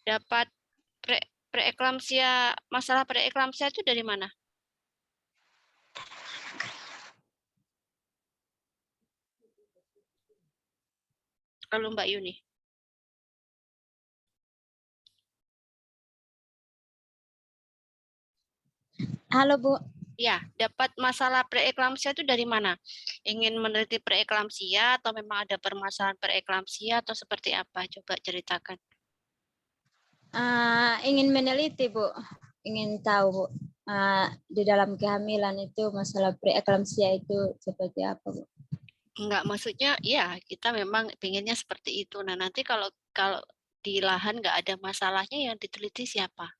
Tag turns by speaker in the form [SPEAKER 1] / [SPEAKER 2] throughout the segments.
[SPEAKER 1] dapat preeklamsia, masalah preeklamsia itu dari mana? Kalau Mbak Yuni.
[SPEAKER 2] Halo Bu.
[SPEAKER 1] Ya, dapat masalah preeklamsia itu dari mana? Ingin meneliti preeklamsia atau memang ada permasalahan preeklamsia atau seperti apa? Coba ceritakan.
[SPEAKER 2] Ingin meneliti Bu, ingin tahu Bu, di dalam kehamilan itu masalah preeklamsia itu seperti apa Bu?
[SPEAKER 1] Enggak, maksudnya ya kita memang pinginnya seperti itu. Nah nanti kalau di lahan nggak ada masalahnya yang diteliti siapa?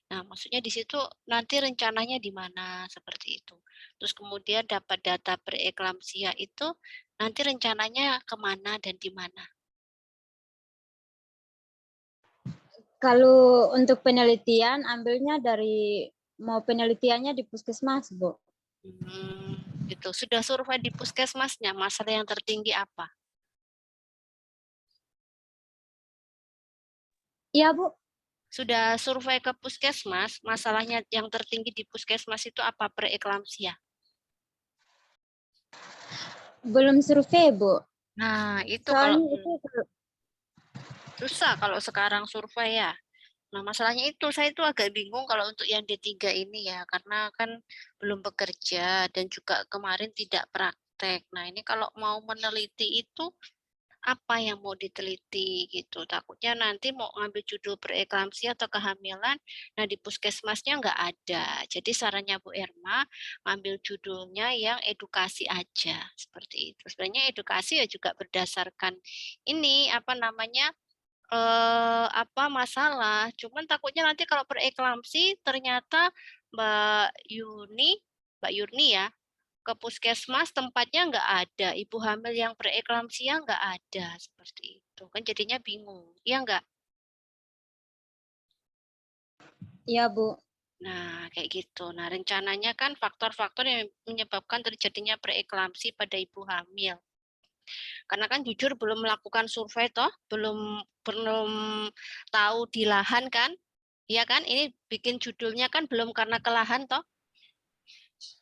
[SPEAKER 1] Nah, maksudnya di situ nanti rencananya di mana seperti itu. Terus kemudian dapat data preeklamsia itu nanti rencananya kemana dan di mana.
[SPEAKER 2] Kalau untuk penelitian ambilnya dari mau penelitiannya di puskesmas Bu.
[SPEAKER 1] Gitu. Sudah survei di puskesmasnya, masalah yang tertinggi apa?
[SPEAKER 2] Iya Bu.
[SPEAKER 1] Sudah survei ke puskesmas, masalahnya yang tertinggi di puskesmas itu apa? Preeklamsia.
[SPEAKER 2] Belum survei Bu.
[SPEAKER 1] Nah, itu kalau
[SPEAKER 2] Soalnya itu
[SPEAKER 1] susah kalau sekarang survei ya. Nah, masalahnya itu saya itu agak bingung kalau untuk yang D3 ini ya, karena kan belum bekerja dan juga kemarin tidak praktek. Nah, ini kalau mau meneliti itu apa yang mau diteliti gitu. Takutnya nanti mau ngambil judul preeklamsia atau kehamilan, nah di puskesmasnya nggak ada. Jadi sarannya Bu Erma ngambil judulnya yang edukasi aja seperti itu. Sebenarnya edukasi ya juga berdasarkan ini apa namanya apa masalah. Cuman takutnya nanti kalau preeklamsi ternyata Mbak Yurni ya ke puskesmas tempatnya nggak ada, ibu hamil yang preeklamsia nggak ada, seperti itu. Kan jadinya bingung, iya nggak?
[SPEAKER 2] iya Bu.
[SPEAKER 1] Nah, kayak gitu. Nah, rencananya kan faktor-faktor yang menyebabkan terjadinya preeklamsi pada ibu hamil. Karena kan jujur belum melakukan survei toh, belum belum tahu di lahan kan? Iya kan? Ini bikin judulnya kan belum karena kelahan toh.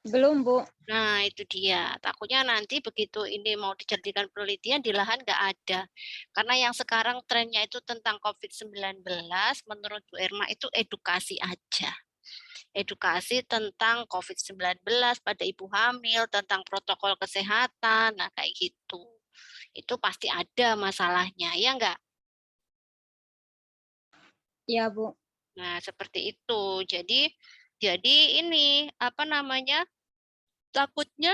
[SPEAKER 2] Belum Bu.
[SPEAKER 1] Nah, itu dia. Takutnya nanti begitu ini mau dijadikan penelitian di lahan nggak ada. Karena yang sekarang trennya itu tentang COVID-19, menurut Bu Erma itu edukasi aja. Edukasi tentang COVID-19 pada ibu hamil, tentang protokol kesehatan, nah kayak gitu. Itu pasti ada masalahnya, ya nggak?
[SPEAKER 2] Iya Bu.
[SPEAKER 1] Nah, seperti itu. Jadi ini apa namanya? Takutnya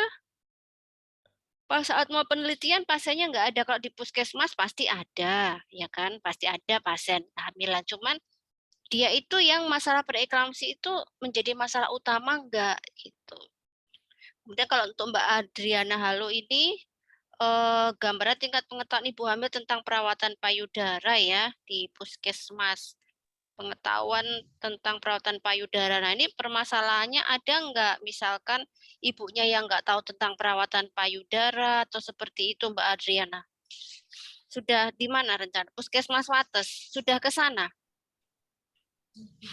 [SPEAKER 1] pas saat mau penelitian pasiennya nggak ada. Kalau di puskesmas pasti ada, ya kan? Pasti ada pasien kehamilan. Cuman dia itu yang masalah preeklamsi itu menjadi masalah utama nggak gitu. Kemudian kalau untuk Mbak Adriana Halo ini gambaran tingkat pengetahuan ibu hamil tentang perawatan payudara ya di puskesmas. Pengetahuan tentang perawatan payudara. Nah, ini permasalahannya ada nggak? Misalkan ibunya yang nggak tahu tentang perawatan payudara atau seperti itu, Mbak Adriana. Sudah di mana rencana? Puskesmas Wates. Sudah ke sana?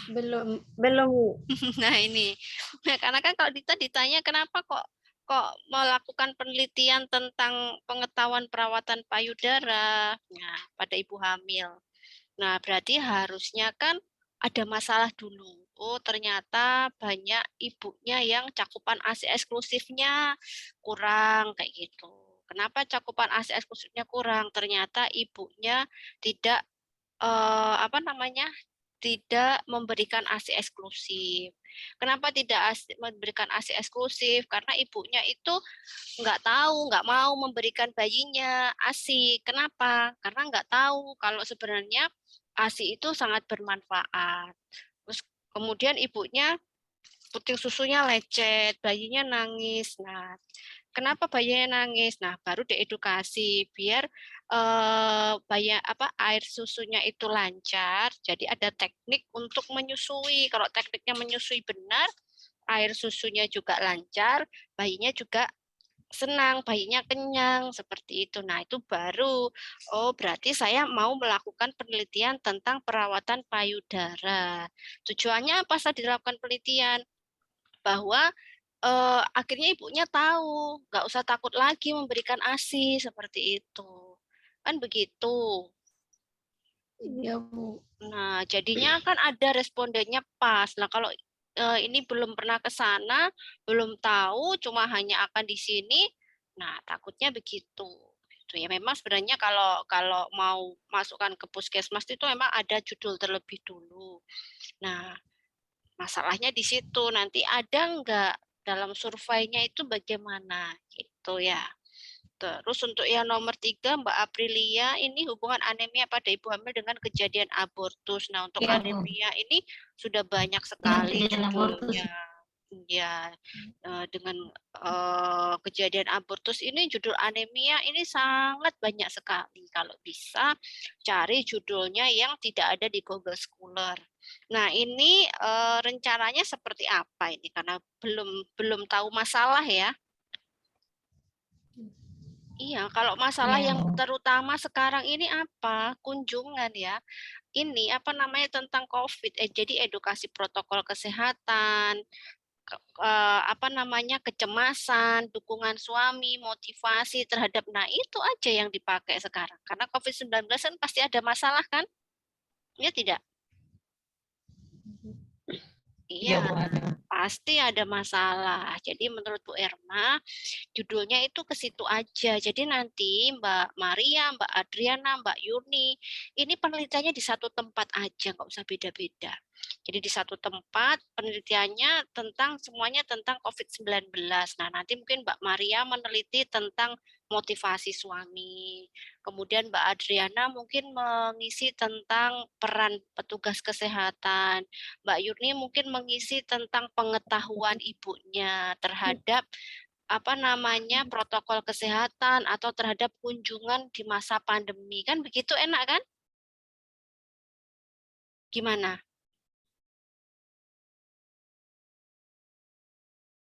[SPEAKER 2] Belum belum.
[SPEAKER 1] Nah, ini. Nah, karena kan kalau Dita ditanya kenapa kok kok melakukan penelitian tentang pengetahuan perawatan payudara nah, pada ibu hamil. Nah, berarti harusnya kan ada masalah dulu. Oh, ternyata banyak ibunya yang cakupan ASI eksklusifnya kurang kayak gitu. Kenapa cakupan ASI eksklusifnya kurang? Ternyata ibunya tidak apa namanya? Tidak memberikan ASI eksklusif. Kenapa tidak memberikan ASI eksklusif? Karena ibunya itu nggak tahu, nggak mau memberikan bayinya ASI. Kenapa? Karena nggak tahu kalau sebenarnya ASI itu sangat bermanfaat. Terus kemudian ibunya puting susunya lecet, bayinya nangis. Nah, kenapa bayinya nangis? Nah, baru diedukasi biar air susunya itu lancar. Jadi ada teknik untuk menyusui. Kalau tekniknya menyusui benar, air susunya juga lancar, bayinya juga senang, bayinya kenyang, seperti itu. Nah, itu baru, oh berarti saya mau melakukan penelitian tentang perawatan payudara. Tujuannya apa saat dilakukan penelitian? Bahwa akhirnya ibunya tahu, nggak usah takut lagi memberikan ASI, seperti itu. Kan begitu.
[SPEAKER 3] Iya, Bu.
[SPEAKER 1] Nah, jadinya kan ada respondennya pas. Nah, kalau ini belum pernah ke sana, belum tahu, cuma hanya akan di sini, nah takutnya begitu. Itu ya memang sebenarnya kalau kalau mau masukkan ke puskesmas itu memang ada judul terlebih dulu. Nah, masalahnya di situ nanti ada enggak dalam surveinya itu bagaimana gitu ya. Terus untuk yang nomor 3, Mbak Aprilia, ini hubungan anemia pada ibu hamil dengan kejadian abortus. Nah, untuk
[SPEAKER 3] Iya, Bu.
[SPEAKER 1] anemia ini sudah banyak
[SPEAKER 3] Dengan
[SPEAKER 1] sekali
[SPEAKER 3] kejadian abortus.
[SPEAKER 1] judulnya. Ya, dengan kejadian abortus ini judul anemia ini sangat banyak sekali. Kalau bisa cari judulnya yang tidak ada di Google Scholar. Nah, ini rencananya seperti apa ini? Karena belum tahu masalah ya. Iya, kalau masalah
[SPEAKER 3] Iya,
[SPEAKER 1] yang
[SPEAKER 3] Bu.
[SPEAKER 1] terutama sekarang ini apa? Kunjungan ya. Ini apa namanya tentang COVID. Jadi edukasi protokol kesehatan, apa namanya kecemasan, dukungan suami, motivasi terhadap nah itu aja yang dipakai sekarang. Karena COVID-19 kan pasti ada masalah kan? Ya tidak?
[SPEAKER 3] Iya,
[SPEAKER 1] Iya,
[SPEAKER 3] Bu, ada.
[SPEAKER 1] pasti ada masalah. Jadi menurut Bu Erma, judulnya itu ke situ aja. Jadi nanti Mbak Maria, Mbak Adriana, Mbak Yuni, ini penelitiannya di satu tempat aja, nggak usah beda-beda. Jadi di satu tempat penelitiannya tentang semuanya tentang COVID-19. Nah, nanti mungkin Mbak Maria meneliti tentang motivasi suami. Kemudian Mbak Adriana mungkin mengisi tentang peran petugas kesehatan. Mbak Yuni mungkin mengisi tentang pengetahuan ibunya terhadap apa namanya protokol kesehatan atau terhadap kunjungan di masa pandemi. Kan begitu enak kan? Gimana?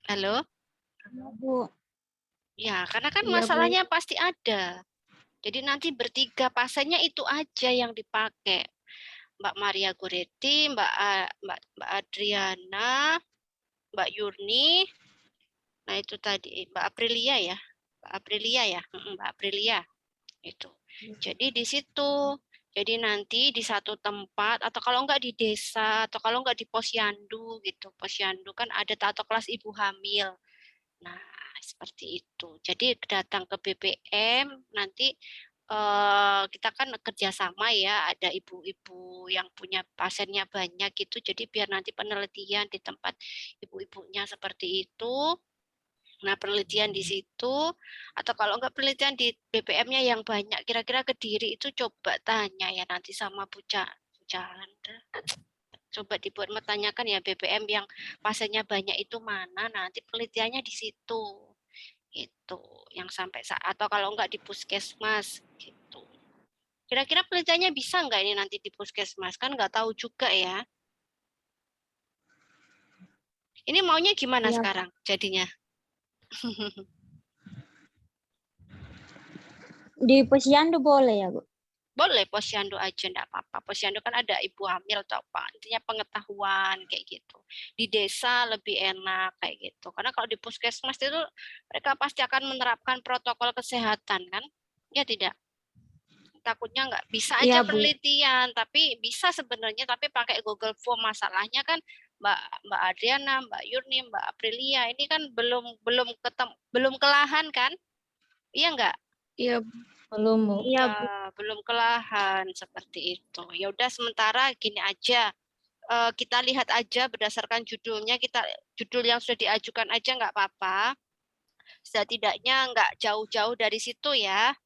[SPEAKER 1] Halo?
[SPEAKER 2] Iya, Bu.
[SPEAKER 1] Ya, karena kan
[SPEAKER 3] Iya, Bu.
[SPEAKER 1] masalahnya pasti ada. Jadi nanti bertiga pasiennya itu aja yang dipakai. Mbak Maria Goretti, Mbak Adriana, Mbak Yurni, nah itu tadi Mbak Aprilia ya. Mbak Aprilia ya, Mbak Aprilia itu. Jadi di situ. Jadi nanti di satu tempat atau kalau enggak di desa atau kalau enggak di posyandu gitu. Posyandu kan ada atau kelas ibu hamil. Nah, seperti itu. Jadi datang ke BPM nanti kita kan kerjasama ya, ada ibu-ibu yang punya pasiennya banyak gitu. Jadi biar nanti penelitian di tempat ibu-ibunya seperti itu. Nah, penelitian di situ, atau kalau enggak penelitian di BPM-nya yang banyak, kira-kira Kediri itu coba tanya ya nanti sama Bu Chandra. Coba dibuat menanyakan ya BPM yang pasiennya banyak itu mana, nanti penelitiannya di situ. Itu yang sampai saat atau kalau enggak di puskesmas gitu. Kira-kira penelitiannya bisa enggak ini nanti di puskesmas? Kan enggak tahu juga ya. Ini maunya gimana
[SPEAKER 2] Iya,
[SPEAKER 1] sekarang jadinya?
[SPEAKER 2] di posyandu boleh ya, Bu?
[SPEAKER 1] Boleh posyandu aja enggak apa-apa. Posyandu kan ada ibu hamil atau apa. Intinya pengetahuan kayak gitu. Di desa lebih enak kayak gitu. Karena kalau di puskesmas itu mereka pasti akan menerapkan protokol kesehatan kan? Ya tidak. Takutnya nggak bisa aja
[SPEAKER 2] Iya, Bu.
[SPEAKER 1] penelitian, tapi bisa sebenarnya tapi pakai Google Form. Masalahnya kan Mbak Mbak Adriana, Mbak Yurni, Mbak Aprilia ini kan belum kelahan kan? Iya nggak?
[SPEAKER 3] Iya, Bu. Belum, Bu.
[SPEAKER 2] Iya,
[SPEAKER 1] Iya,
[SPEAKER 2] Bu.
[SPEAKER 1] belum kelahan seperti itu. Ya udah sementara gini aja. Kita lihat aja berdasarkan judulnya, judul yang sudah diajukan aja nggak apa-apa. Setidaknya nggak jauh-jauh dari situ ya.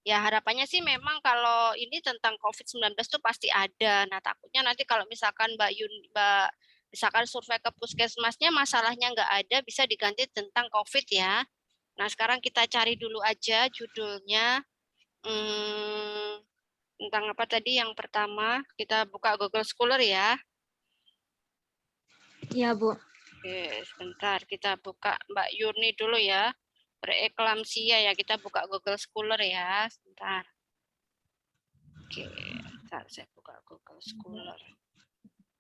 [SPEAKER 1] Ya harapannya sih memang kalau ini tentang COVID-19 itu pasti ada. Nah takutnya nanti kalau misalkan misalkan survei ke puskesmasnya masalahnya nggak ada, bisa diganti tentang COVID ya. Nah sekarang kita cari dulu aja judulnya. Hmm, tentang apa tadi yang pertama? Kita buka Google Scholar ya.
[SPEAKER 2] Iya, Bu.
[SPEAKER 1] Oke, sebentar kita buka Mbak Yurni dulu ya. preeklamsia ya, kita buka Google Scholar ya, sebentar. Oke, sebentar saya buka Google Scholar.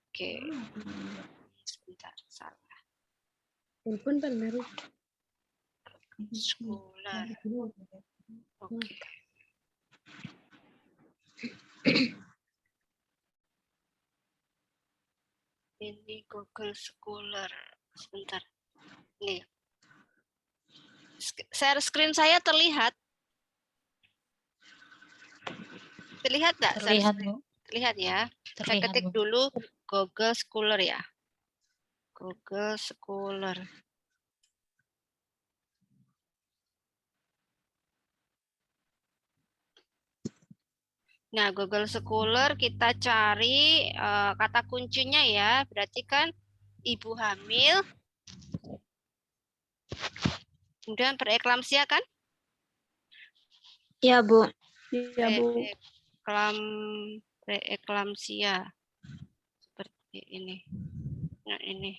[SPEAKER 1] Oke, sebentar, salah.
[SPEAKER 3] Telepon baru.
[SPEAKER 1] Scholar. Oke. Ini Google Scholar. Sebentar. Nih. Share screen saya terlihat? Terlihat nggak?
[SPEAKER 4] Terlihat, Bu.
[SPEAKER 1] Terlihat ya. Saya
[SPEAKER 4] Terlihat,
[SPEAKER 1] ketik
[SPEAKER 4] Bu.
[SPEAKER 1] dulu Google Scholar ya. Google Scholar. Nah, Google Scholar kita cari kata kuncinya ya. Berarti kan ibu hamil, kemudian preeklamsia kan?
[SPEAKER 2] Iya, Bu.
[SPEAKER 3] Iya, Bu.
[SPEAKER 1] Preeklamsia. Seperti ini. Nah, ini.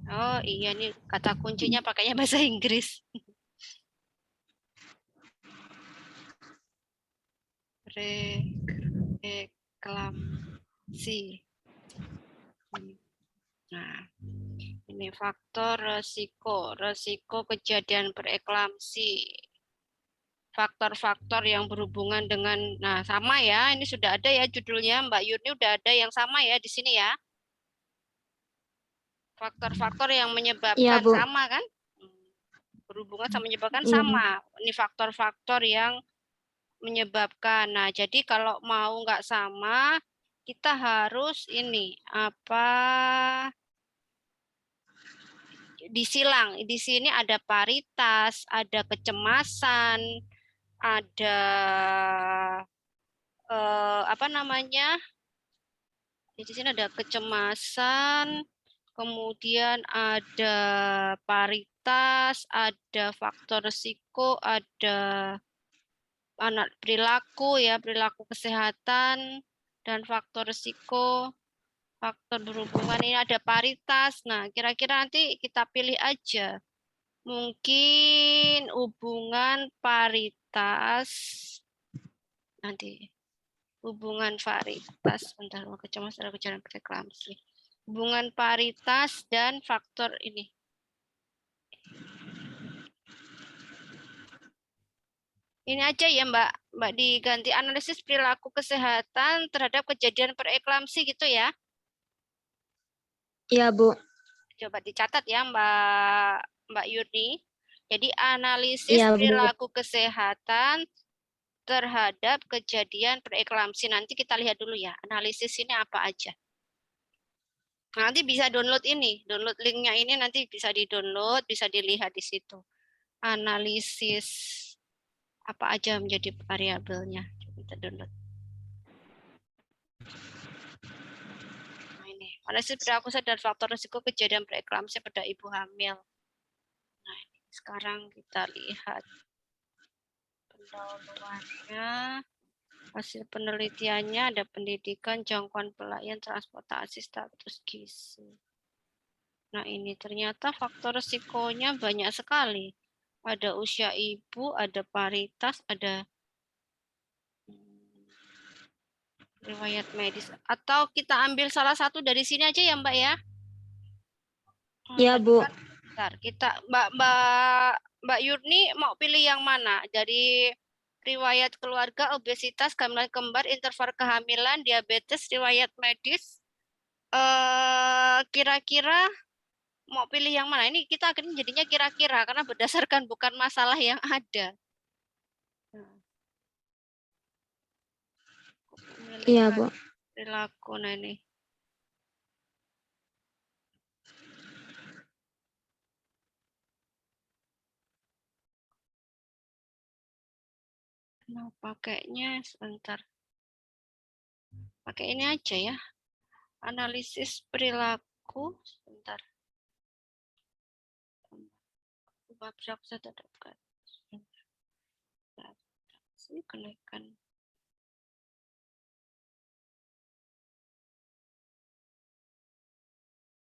[SPEAKER 1] Oh iya, nih kata kuncinya pakainya bahasa Inggris. Preeklamsi. Nah, ini faktor resiko kejadian preeklamsi. Faktor-faktor yang berhubungan dengan, nah sama ya, ini sudah ada ya judulnya, Mbak Yurni udah ada yang sama ya di sini ya. Faktor-faktor yang menyebabkan
[SPEAKER 2] Iya, Bu.
[SPEAKER 1] sama kan? Berhubungan sama menyebabkan
[SPEAKER 2] Iya.
[SPEAKER 1] sama. Ini faktor-faktor yang menyebabkan. Nah, jadi kalau mau nggak sama, kita harus ini apa? Disilang. Di sini ada paritas, ada kecemasan, ada apa namanya? Di sini ada kecemasan, kemudian ada paritas, ada faktor risiko, ada anak perilaku ya, perilaku kesehatan dan faktor risiko, faktor berhubungan ini ada paritas. Nah, kira-kira nanti kita pilih aja. Mungkin hubungan paritas nanti hubungan paritas bentar mau kecemasan ada kejadian preeklamsi. Hubungan paritas dan faktor ini. Ini aja ya Mbak diganti analisis perilaku kesehatan terhadap kejadian preeklamsi gitu ya.
[SPEAKER 2] Iya, Bu.
[SPEAKER 1] Coba dicatat ya Mbak Yurni. Jadi analisis
[SPEAKER 2] Iya, Bu.
[SPEAKER 1] perilaku kesehatan terhadap kejadian preeklamsi. Nanti kita lihat dulu ya, analisis ini apa aja. Nanti bisa download ini, download linknya ini nanti bisa di-download, bisa dilihat di situ. Analisis apa aja menjadi variabelnya. Kita download. Nah, ini analisis perilaku dan faktor risiko kejadian preeklamsi pada ibu hamil. Nah, ini sekarang kita lihat pendahuluannya. Hasil penelitiannya ada pendidikan, jangkauan pelayan, transportasi, status gizi. Nah, ini ternyata faktor risikonya banyak sekali. Ada usia ibu, ada paritas, ada riwayat medis. Atau kita ambil salah satu dari sini aja ya, Mbak ya?
[SPEAKER 2] Iya, Bu.
[SPEAKER 1] Bentar, kita Mbak Yurni mau pilih yang mana? Dari riwayat keluarga, obesitas, kehamilan kembar, interval kehamilan, diabetes, riwayat medis. Kira-kira mau pilih yang mana? Ini kita akan jadinya kira-kira karena berdasarkan bukan masalah yang ada.
[SPEAKER 2] Iya, Bu.
[SPEAKER 1] Perilaku, nah ini. Mau pakainya sebentar. Pakai ini aja ya. Analisis perilaku sebentar. Ubah perilaku terhadap kenaikan.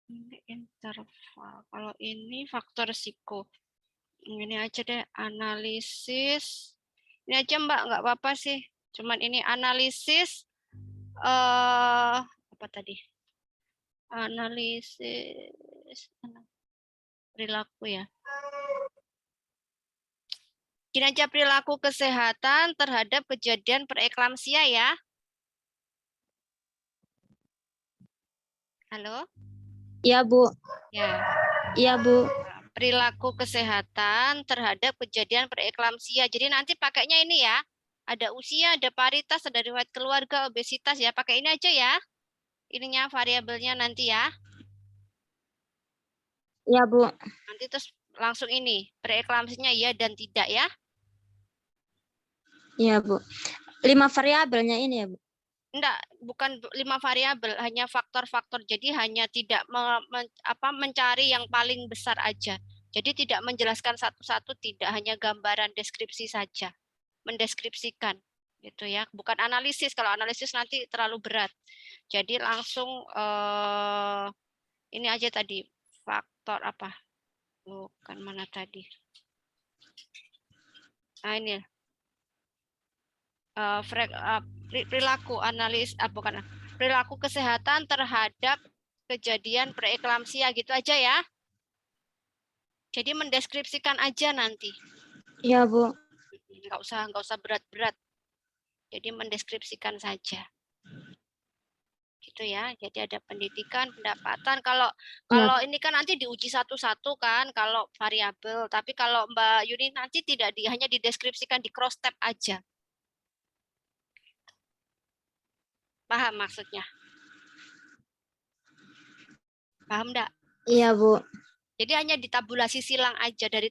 [SPEAKER 1] Ini interval. Kalau ini faktor risiko. Ini aja deh, analisis. Ini aja Mbak, nggak apa-apa sih. Cuman ini analisis apa tadi? Analisis perilaku ya. Gini aja, perilaku kesehatan terhadap kejadian preeklamsia ya. Halo?
[SPEAKER 2] Iya, Bu.
[SPEAKER 1] Ya.
[SPEAKER 2] Iya, Bu.
[SPEAKER 1] Perilaku kesehatan terhadap kejadian preeklamsia. Jadi nanti pakainya ini ya. Ada usia, ada paritas, ada riwayat keluarga, obesitas ya. Pakai ini aja ya. Ininya variabelnya nanti ya.
[SPEAKER 2] Iya, Bu.
[SPEAKER 1] Nanti terus langsung ini. Preeklamsinya iya dan tidak ya.
[SPEAKER 2] Iya, Bu. 5 variabelnya ini ya, Bu.
[SPEAKER 1] Enggak, bukan 5 variabel, hanya faktor-faktor. Jadi hanya tidak mencari yang paling besar aja. Jadi tidak menjelaskan satu-satu, tidak hanya gambaran deskripsi saja. Mendeskripsikan gitu ya, bukan analisis. Kalau analisis nanti terlalu berat. Jadi langsung ini aja tadi, faktor apa? Bukan mana tadi. Nah, ini perilaku analis bukan perilaku kesehatan terhadap kejadian preeklamsia gitu aja ya. Jadi mendeskripsikan aja nanti.
[SPEAKER 2] Iya, Bu.
[SPEAKER 1] Nggak usah berat-berat. Jadi mendeskripsikan saja. Gitu ya. Jadi ada pendidikan, pendapatan. Kalau ini kan nanti diuji satu-satu kan kalau variabel, tapi kalau Mbak Yuni nanti tidak hanya dideskripsikan, di cross tab aja. Paham maksudnya? Paham enggak?
[SPEAKER 2] Iya, Bu.
[SPEAKER 1] Jadi hanya di tabulasi silang aja, dari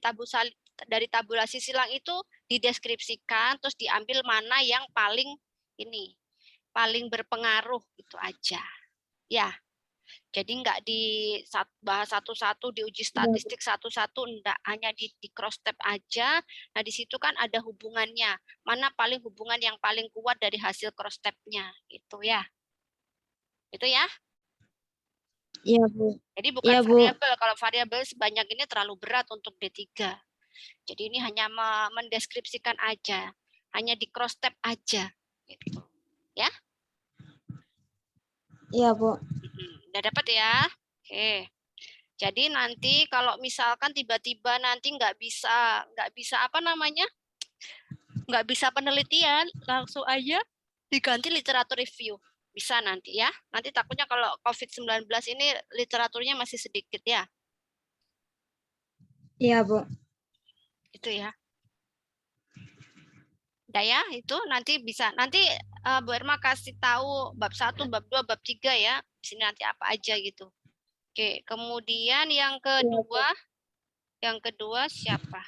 [SPEAKER 1] tabulasi silang itu dideskripsikan, terus diambil mana yang paling paling berpengaruh, itu aja. Ya, jadi enggak dibahas satu-satu, diuji statistik satu-satu, enggak, hanya di cross tab aja. Nah, di situ kan ada hubungannya, mana hubungan yang paling kuat dari hasil cross tab-nya, gitu ya. Itu ya.
[SPEAKER 2] Iya, Bu.
[SPEAKER 1] Jadi bukan
[SPEAKER 2] Iya, Bu.
[SPEAKER 1] variabel, kalau variabel sebanyak ini terlalu berat untuk D3. Jadi ini hanya mendeskripsikan aja, hanya di cross tab aja, gitu. Ya?
[SPEAKER 2] Iya, Bu.
[SPEAKER 1] Udah dapat ya? Oke. Jadi nanti kalau misalkan tiba-tiba nanti nggak bisa apa namanya, nggak bisa penelitian, langsung aja diganti literatur review. Bisa nanti ya. Nanti takutnya kalau COVID-19 ini literaturnya masih sedikit ya.
[SPEAKER 2] Iya, Bu.
[SPEAKER 1] Itu ya. Udah ya, itu nanti bisa. Nanti Bu Irma kasih tahu bab 1, bab 2, bab 3 ya. Di sini nanti apa aja gitu. Oke, kemudian yang kedua siapa?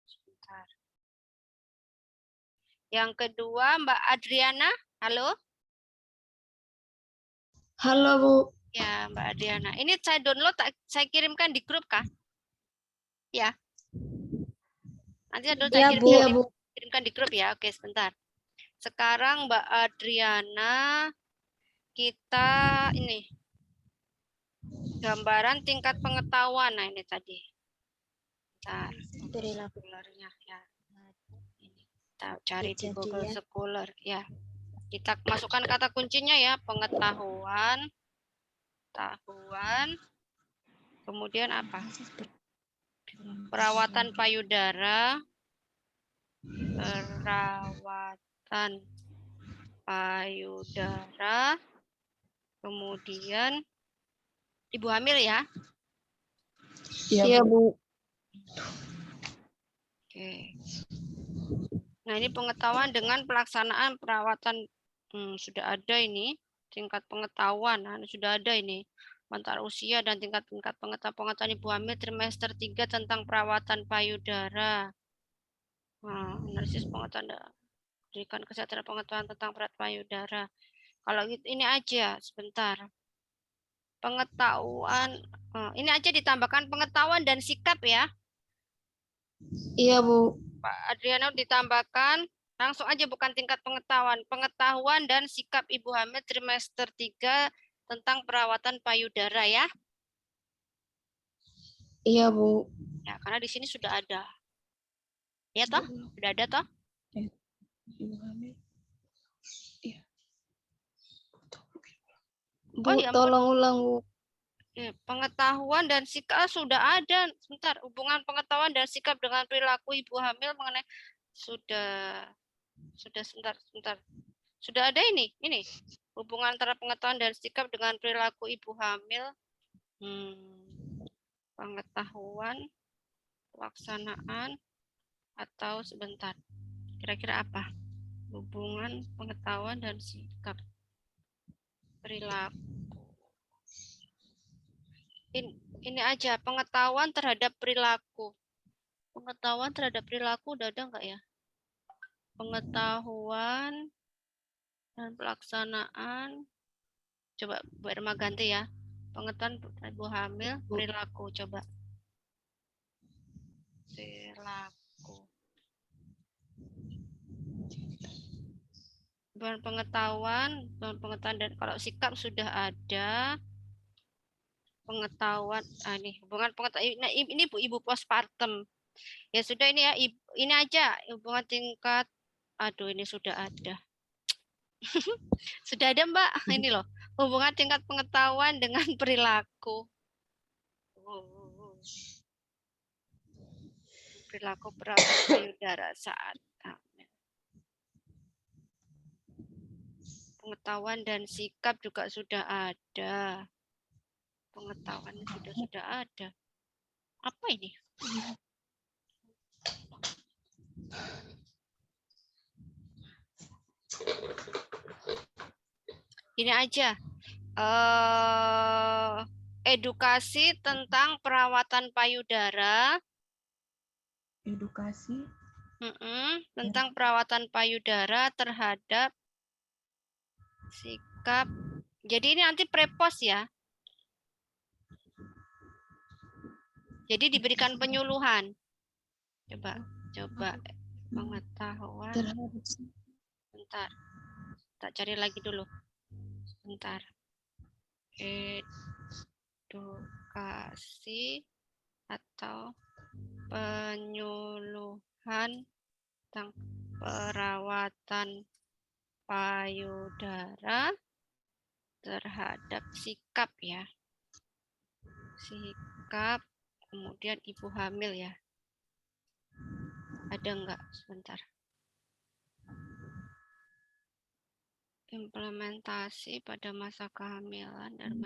[SPEAKER 1] Sebentar. Yang kedua Mbak Adriana. Halo?
[SPEAKER 3] Halo, Bu.
[SPEAKER 1] Ya, Mbak Adriana. Ini saya download, saya kirimkan di grup kah? Ya. Nanti saya kirimkan di grup ya. Oke, sebentar. Sekarang Mbak Adriana, kita ini gambaran tingkat pengetahuan. Nah, ini tadi. Bentar. Scholarnya ya. Ini kita cari di Google Scholar ya. Kita masukkan kata kuncinya ya, pengetahuan, kemudian apa? Perawatan payudara, kemudian ibu hamil ya.
[SPEAKER 3] Iya, Bu.
[SPEAKER 1] Oke. Nah, ini pengetahuan dengan pelaksanaan perawatan. Sudah ada ini tingkat pengetahuan. Nah, sudah ada ini antar usia dan tingkat pengetahuan ibu hamil trimester 3 tentang perawatan payudara. Nah, analisis pengetahuan berikan kesehatan pengetahuan tentang perawatan payudara. Kalau gitu ini aja sebentar. Pengetahuan ini aja ditambahkan pengetahuan dan sikap ya.
[SPEAKER 3] Iya, Bu.
[SPEAKER 1] Pak Adriano ditambahkan langsung aja, bukan tingkat pengetahuan dan sikap ibu hamil trimester 3 tentang perawatan payudara ya.
[SPEAKER 3] Iya, Bu.
[SPEAKER 1] Ya, karena di sini sudah ada. Ya toh? Sudah ada toh?
[SPEAKER 3] Ibu hamil. Iya. Bu,
[SPEAKER 1] Oh ya ampun.
[SPEAKER 3] tolong ulang, Bu.
[SPEAKER 1] Ya, pengetahuan dan sikap sudah ada. Sebentar, hubungan pengetahuan dan sikap dengan perilaku ibu hamil mengenai sudah sebentar. Sudah ada ini. Hubungan antara pengetahuan dan sikap dengan perilaku ibu hamil. Pengetahuan, pelaksanaan, atau sebentar. Kira-kira apa? Hubungan pengetahuan dan sikap perilaku. Ini aja, pengetahuan terhadap perilaku. Pengetahuan terhadap perilaku udah ada nggak ya? Pengetahuan dan pelaksanaan. Coba Bu Irma ganti ya. Pengetahuan ibu hamil, perilaku. Coba. Perilaku. Pengetahuan dan kalau sikap sudah ada. Pengetahuan, nih hubungan pengetahuan. Nah, ini Bu, ibu postpartum. Ya sudah ini ya, ini aja hubungan tingkat. Aduh, ini sudah ada. Sudah ada Mbak, ini loh. Hubungan tingkat pengetahuan dengan perilaku. Perilaku perawat payudara saat hamil. Pengetahuan dan sikap juga sudah ada. Pengetahuan sudah ada. Apa ini? Ini aja. Edukasi tentang perawatan payudara.
[SPEAKER 3] Edukasi.
[SPEAKER 1] Tentang perawatan payudara terhadap sikap. Jadi ini nanti prepos ya. Jadi diberikan penyuluhan. Coba pengetahuan. Bentar. Tak cari lagi dulu. Bentar. Edukasi atau penyuluhan tentang perawatan payudara terhadap sikap ya. Sikap, kemudian ibu hamil ya. Ada enggak? Sebentar. Implementasi pada masa kehamilan dan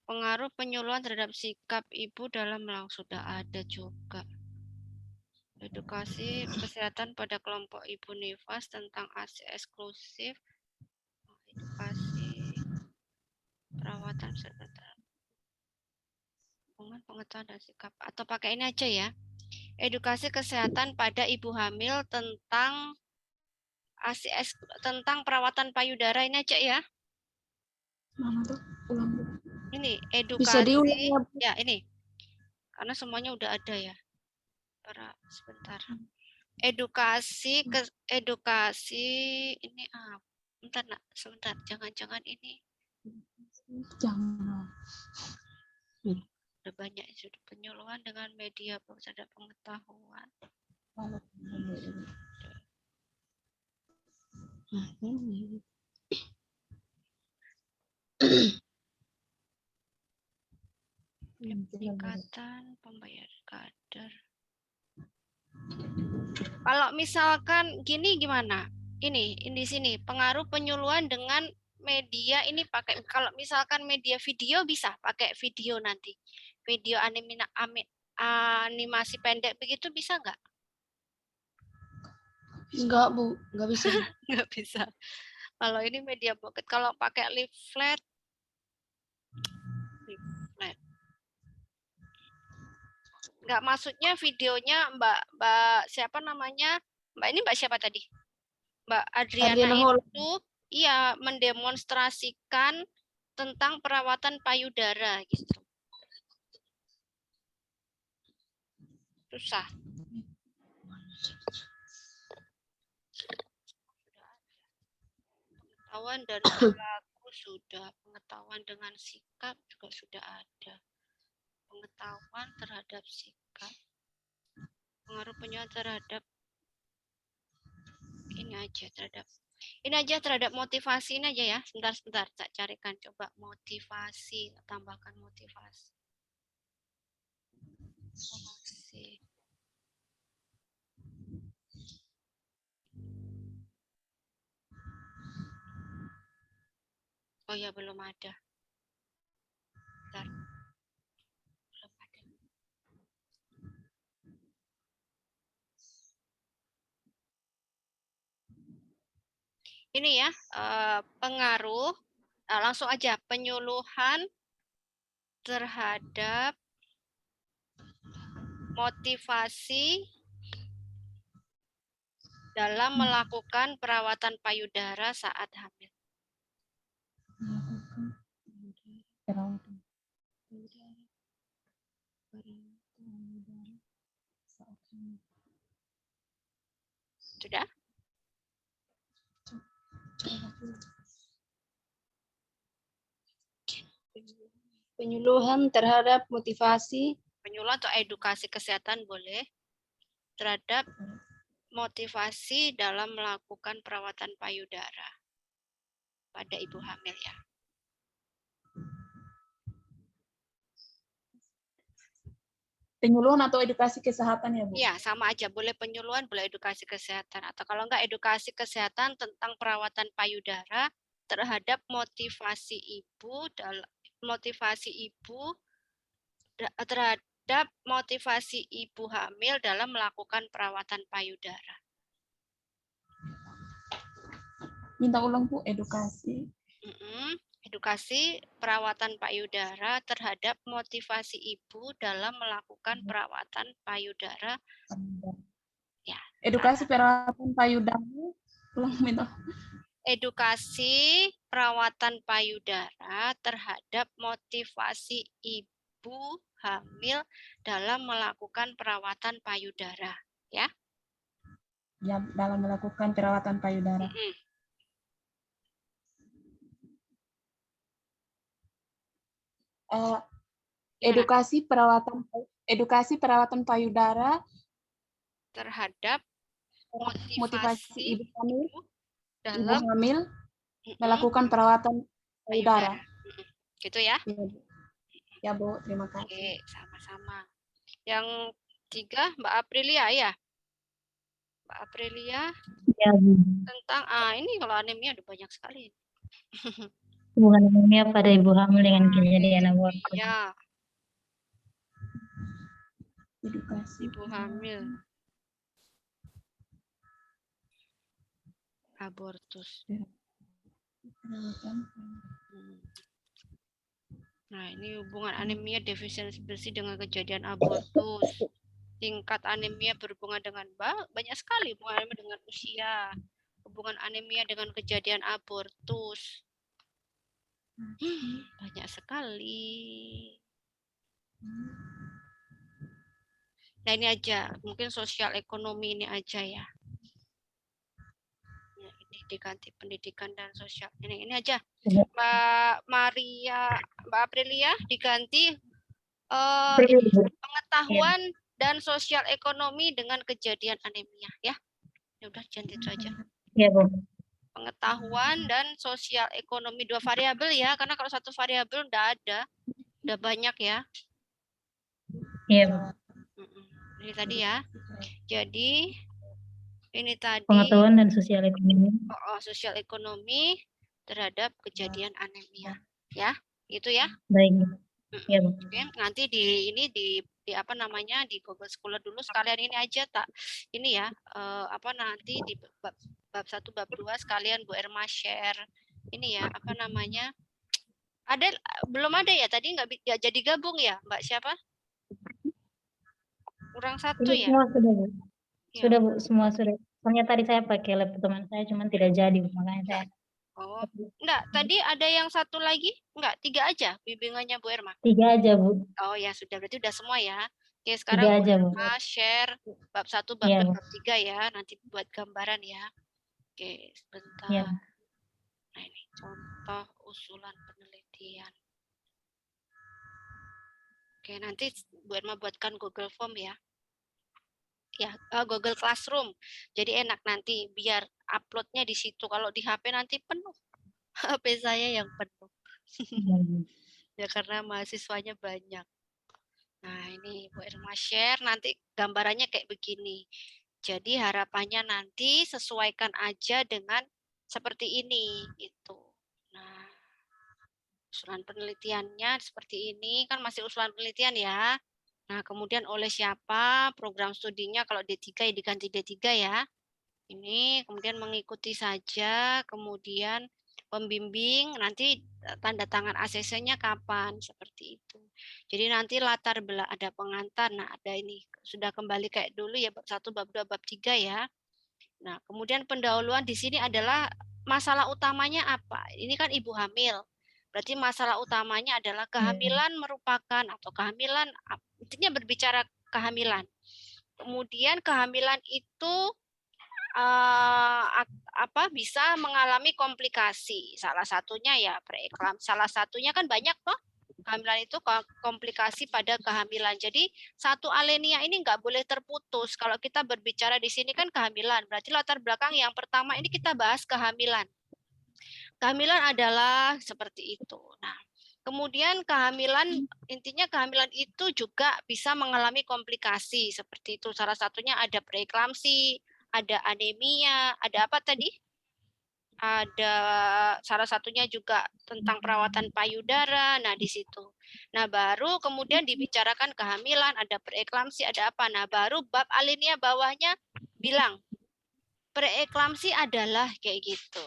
[SPEAKER 1] pengaruh penyuluhan terhadap sikap ibu dalam sudah ada juga. Edukasi kesehatan pada kelompok ibu nifas tentang ASI eksklusif. Edukasi perawatan sebentar. Pengetahuan dan sikap. Atau pakai ini aja ya. Edukasi kesehatan pada ibu hamil tentang tentang perawatan payudara ini aja ya.
[SPEAKER 3] Mana tuh? Ulang.
[SPEAKER 1] Ini edukasi.
[SPEAKER 3] Bisa diulang
[SPEAKER 1] ya ini. Karena semuanya udah ada ya. Sebentar. Edukasi ini bentar nak, sebentar. Jangan ini.
[SPEAKER 3] Jangan.
[SPEAKER 1] Ada banyak sudah penyuluhan dengan media ada pengetahuan. Peningkatan pembayar kader. Kalau misalkan gini gimana? Ini di sini pengaruh penyuluhan dengan media ini pakai, kalau misalkan media video bisa pakai video nanti. Video animasi pendek begitu bisa nggak?
[SPEAKER 3] Enggak, Bu. Enggak bisa.
[SPEAKER 1] Nggak bisa. Kalau ini media pocket, kalau pakai leaflet. Nggak, maksudnya videonya Mbak siapa namanya? Mbak ini Mbak siapa tadi? Mbak Adriana itu iya mendemonstrasikan tentang perawatan payudara gitu. Susah. Pengetahuan dan perilaku sudah, pengetahuan dengan sikap juga sudah ada. pengetahuan terhadap sikap. Pengaruh penyuluhan terhadap ini aja terhadap motivasi ini aja ya. Sebentar, tak carikan coba motivasi, tambahkan motivasi. Oh ya, belum ada. Bentar. Belum ada. Ini ya, pengaruh, langsung aja penyuluhan terhadap motivasi dalam melakukan perawatan payudara saat hamil. Sudah?
[SPEAKER 3] Penyuluhan terhadap motivasi
[SPEAKER 1] Penyuluhan atau edukasi kesehatan boleh terhadap motivasi dalam melakukan perawatan payudara pada ibu hamil ya.
[SPEAKER 4] Penyuluhan atau edukasi kesehatan ya, Bu?
[SPEAKER 1] Iya, sama aja. Boleh penyuluhan, boleh edukasi kesehatan. Atau kalau enggak edukasi kesehatan tentang perawatan payudara terhadap motivasi ibu terhadap motivasi ibu hamil dalam melakukan perawatan payudara.
[SPEAKER 4] Minta ulang, Bu, edukasi.
[SPEAKER 1] Edukasi perawatan payudara terhadap motivasi ibu dalam melakukan perawatan payudara. Ya.
[SPEAKER 4] Edukasi perawatan payudara. Ulang, minta.
[SPEAKER 1] Edukasi perawatan payudara terhadap motivasi ibu hamil dalam melakukan perawatan payudara, ya.
[SPEAKER 4] Ya, dalam melakukan perawatan payudara. Edukasi perawatan payudara
[SPEAKER 1] terhadap
[SPEAKER 4] motivasi ibu
[SPEAKER 1] dalam
[SPEAKER 4] hamil melakukan perawatan payudara.
[SPEAKER 1] Gitu ya.
[SPEAKER 4] Ya, Bu, terima kasih.
[SPEAKER 1] Oke, sama-sama. Yang 3 Mbak Aprilia ya. Mbak Aprilia
[SPEAKER 5] ya, Bu.
[SPEAKER 1] tentang ini kalau anemia ada banyak sekali.
[SPEAKER 5] Hubungan anemia pada ibu hamil dengan kejadian abortus.
[SPEAKER 1] Ya,
[SPEAKER 4] Edukasi
[SPEAKER 1] ibu hamil abortus. Nah, ini hubungan anemia defisiensi besi dengan kejadian abortus. Tingkat anemia berhubungan dengan banyak sekali hubungan anemia dengan usia. Hubungan anemia dengan kejadian abortus. Banyak sekali. Nah, ini aja. Mungkin sosial ekonomi ini aja ya. Ini diganti pendidikan dan sosial. Ini aja. Mbak Aprilia diganti pengetahuan dan sosial ekonomi dengan kejadian anemia ya. Ya udah ganti itu aja.
[SPEAKER 5] Ya, Bu.
[SPEAKER 1] Pengetahuan dan sosial ekonomi 2 variabel ya, karena kalau 1 variabel udah banyak ya.
[SPEAKER 5] Iya, Bu.
[SPEAKER 1] Ini tadi ya. Jadi ini tadi
[SPEAKER 5] Pengetahuan dan sosial ekonomi.
[SPEAKER 1] Sosial ekonomi terhadap kejadian anemia ya. Gitu ya.
[SPEAKER 5] Baik. Ya, Bu.
[SPEAKER 1] Oke, nanti di apa namanya di Google Scholar dulu sekalian ini aja ini ya nanti di bab 1 bab 2 sekalian Bu Erma share ini ya apa namanya belum ada ya tadi nggak jadi gabung ya Mbak siapa kurang 1 ya
[SPEAKER 5] Semua sudah, Bu.
[SPEAKER 1] Ya.
[SPEAKER 5] Sudah, Bu, semua sudah. Soalnya tadi saya pakai laptop teman saya cuman tidak jadi, makanya saya.
[SPEAKER 1] Oh, enggak, tadi ada yang 1 lagi? Enggak, 3 aja bimbingannya Bu Erma.
[SPEAKER 5] 3 aja, Bu.
[SPEAKER 1] Oh ya, sudah berarti udah semua ya. Oke, sekarang
[SPEAKER 5] 3 aja, Bu.
[SPEAKER 1] Share bab 1, bab 2,
[SPEAKER 5] Ya, Bu.
[SPEAKER 1] bab 3 ya. Nanti buat gambaran ya. Oke, sebentar.
[SPEAKER 5] Ya.
[SPEAKER 1] Nah, ini contoh usulan penelitian. Oke, nanti Bu Irma buatkan Google Form ya. Ya, Google Classroom. Jadi enak nanti biar uploadnya di situ. Kalau di HP nanti penuh. HP saya yang penuh. Ya karena mahasiswanya banyak. Nah, ini Bu Irma share, nanti gambarannya kayak begini. Jadi harapannya nanti sesuaikan aja dengan seperti ini itu. Nah, usulan penelitiannya seperti ini, kan masih usulan penelitian ya. Nah, kemudian oleh siapa, program studinya kalau D3 ya diganti D3 ya. Ini kemudian mengikuti saja, kemudian pembimbing nanti tanda tangan ACC-nya kapan, seperti itu. Jadi nanti latar belakang ada pengantar, nah ada ini sudah kembali kayak dulu ya bab 1, bab 2, bab 3 ya. Nah, kemudian pendahuluan di sini adalah masalah utamanya apa? Ini kan ibu hamil. Berarti masalah utamanya adalah kehamilan merupakan atau kehamilan intinya berbicara kehamilan. Kemudian kehamilan itu bisa mengalami komplikasi. Salah satunya ya preeklamsi. Salah satunya kan banyak toh. Kehamilan itu komplikasi pada kehamilan. Jadi satu alenia ini nggak boleh terputus. Kalau kita berbicara di sini kan kehamilan. Berarti latar belakang yang pertama ini kita bahas kehamilan. Kehamilan adalah seperti itu. Nah, kemudian kehamilan, intinya kehamilan itu juga bisa mengalami komplikasi seperti itu. Salah satunya ada preeklamsi, ada anemia, ada apa tadi? Ada salah satunya juga tentang perawatan payudara. Nah, di situ. Nah, baru kemudian dibicarakan kehamilan, ada preeklamsi, ada apa? Nah, baru bab alinea bawahnya bilang preeklamsi adalah kayak gitu.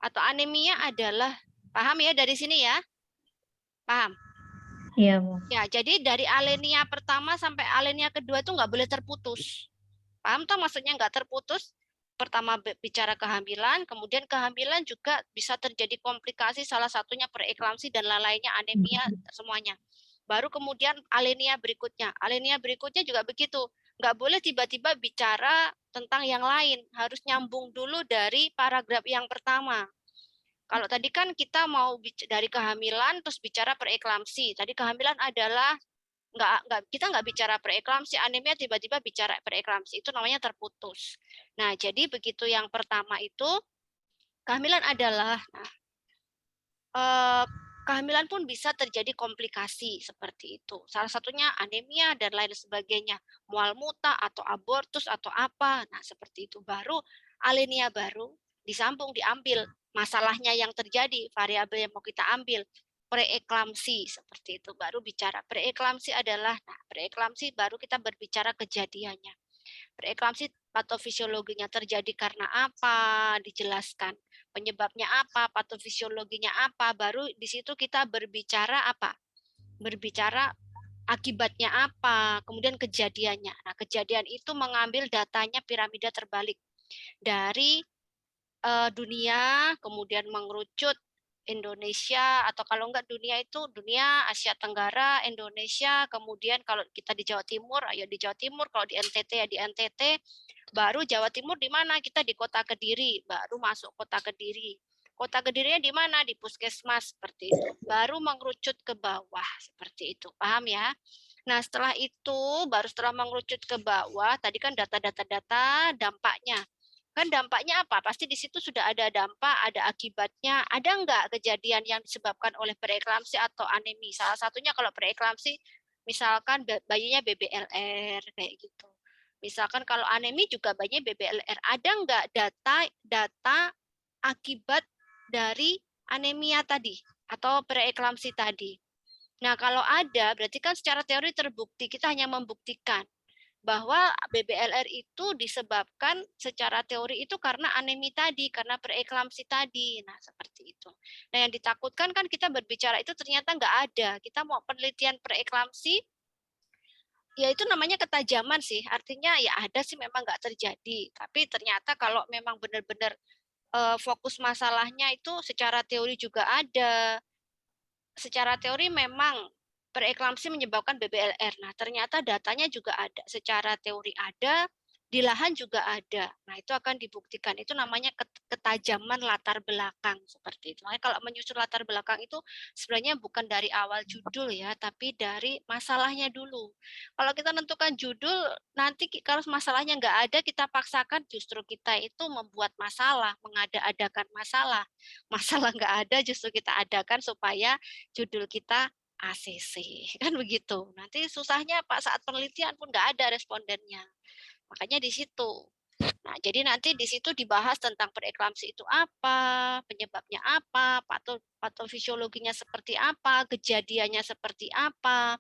[SPEAKER 1] Atau anemia adalah, paham ya dari sini ya? Paham?
[SPEAKER 5] Iya, Bu.
[SPEAKER 1] Ya, jadi dari alinea pertama sampai alinea kedua itu nggak boleh terputus. Paham toh maksudnya nggak terputus? Pertama bicara kehamilan, kemudian kehamilan juga bisa terjadi komplikasi, salah satunya preeklamsi dan lainnya anemia semuanya. Baru kemudian alinea berikutnya juga begitu. Nggak boleh tiba-tiba bicara tentang yang lain, harus nyambung dulu dari paragraf yang pertama. Kalau tadi kan kita mau dari kehamilan terus bicara preeklamsi. Tadi kehamilan adalah kita nggak bicara preeklamsi, anemia tiba-tiba bicara preeklamsi, itu namanya terputus. Nah, jadi begitu yang pertama itu kehamilan adalah kehamilan pun bisa terjadi komplikasi seperti itu. Salah satunya anemia dan lain sebagainya, mual muta atau abortus atau apa. Nah, seperti itu. Baru alinea baru disambung diambil masalahnya yang terjadi, variabel yang mau kita ambil. Preeklamsi seperti itu, baru bicara preeklamsi adalah preeklamsi baru kita berbicara kejadiannya. Preeklamsi patofisiologinya terjadi karena apa, dijelaskan penyebabnya apa, patofisiologinya apa, baru di situ kita berbicara apa, berbicara akibatnya apa, kemudian kejadiannya. Nah, kejadian itu mengambil datanya piramida terbalik dari dunia, kemudian mengerucut Indonesia, atau kalau enggak dunia itu dunia, Asia Tenggara, Indonesia, kemudian kalau kita di Jawa Timur, ayo di Jawa Timur, kalau di NTT ya di NTT, baru Jawa Timur di mana? Kita di Kota Kediri, baru masuk Kota Kediri. Kota Kedirinya di mana? Di Puskesmas, seperti itu. Baru mengerucut ke bawah, seperti itu. Paham ya? Nah, setelah itu, baru setelah mengerucut ke bawah, tadi kan data-data dampaknya. Kan dampaknya apa? Pasti di situ sudah ada dampak, ada akibatnya. Ada enggak kejadian yang disebabkan oleh preeklamsi atau anemi? Salah satunya kalau preeklamsi, misalkan bayinya BBLR, kayak gitu. Misalkan kalau anemi juga bayinya BBLR. Ada enggak data akibat dari anemia tadi atau preeklamsi tadi? Nah, kalau ada, berarti kan secara teori terbukti. Kita hanya membuktikan bahwa BBLR itu disebabkan secara teori itu karena anemi tadi, karena preeklamsi tadi. Nah, seperti itu. Nah, yang ditakutkan kan kita berbicara itu ternyata nggak ada. Kita mau penelitian preeklamsi, ya itu namanya ketajaman sih. Artinya ya ada sih memang nggak terjadi. Tapi ternyata kalau memang benar-benar fokus masalahnya itu secara teori juga ada. Secara teori memang preeklamsi menyebabkan BBLR. Nah, ternyata datanya juga ada. Secara teori ada, di lahan juga ada. Nah, itu akan dibuktikan. Itu namanya ketajaman latar belakang seperti itu. Makanya kalau menyusun latar belakang itu sebenarnya bukan dari awal judul ya, tapi dari masalahnya dulu. Kalau kita tentukan judul, nanti kalau masalahnya nggak ada, kita paksakan justru kita itu membuat masalah, mengada-adakan masalah. Masalah nggak ada, justru kita adakan supaya judul kita ACC. Kan begitu. Nanti susahnya Pak saat penelitian pun nggak ada respondennya. Makanya di situ. Nah, jadi nanti di situ dibahas tentang preeklamsi itu apa, penyebabnya apa, patofisiologinya seperti apa, kejadiannya seperti apa,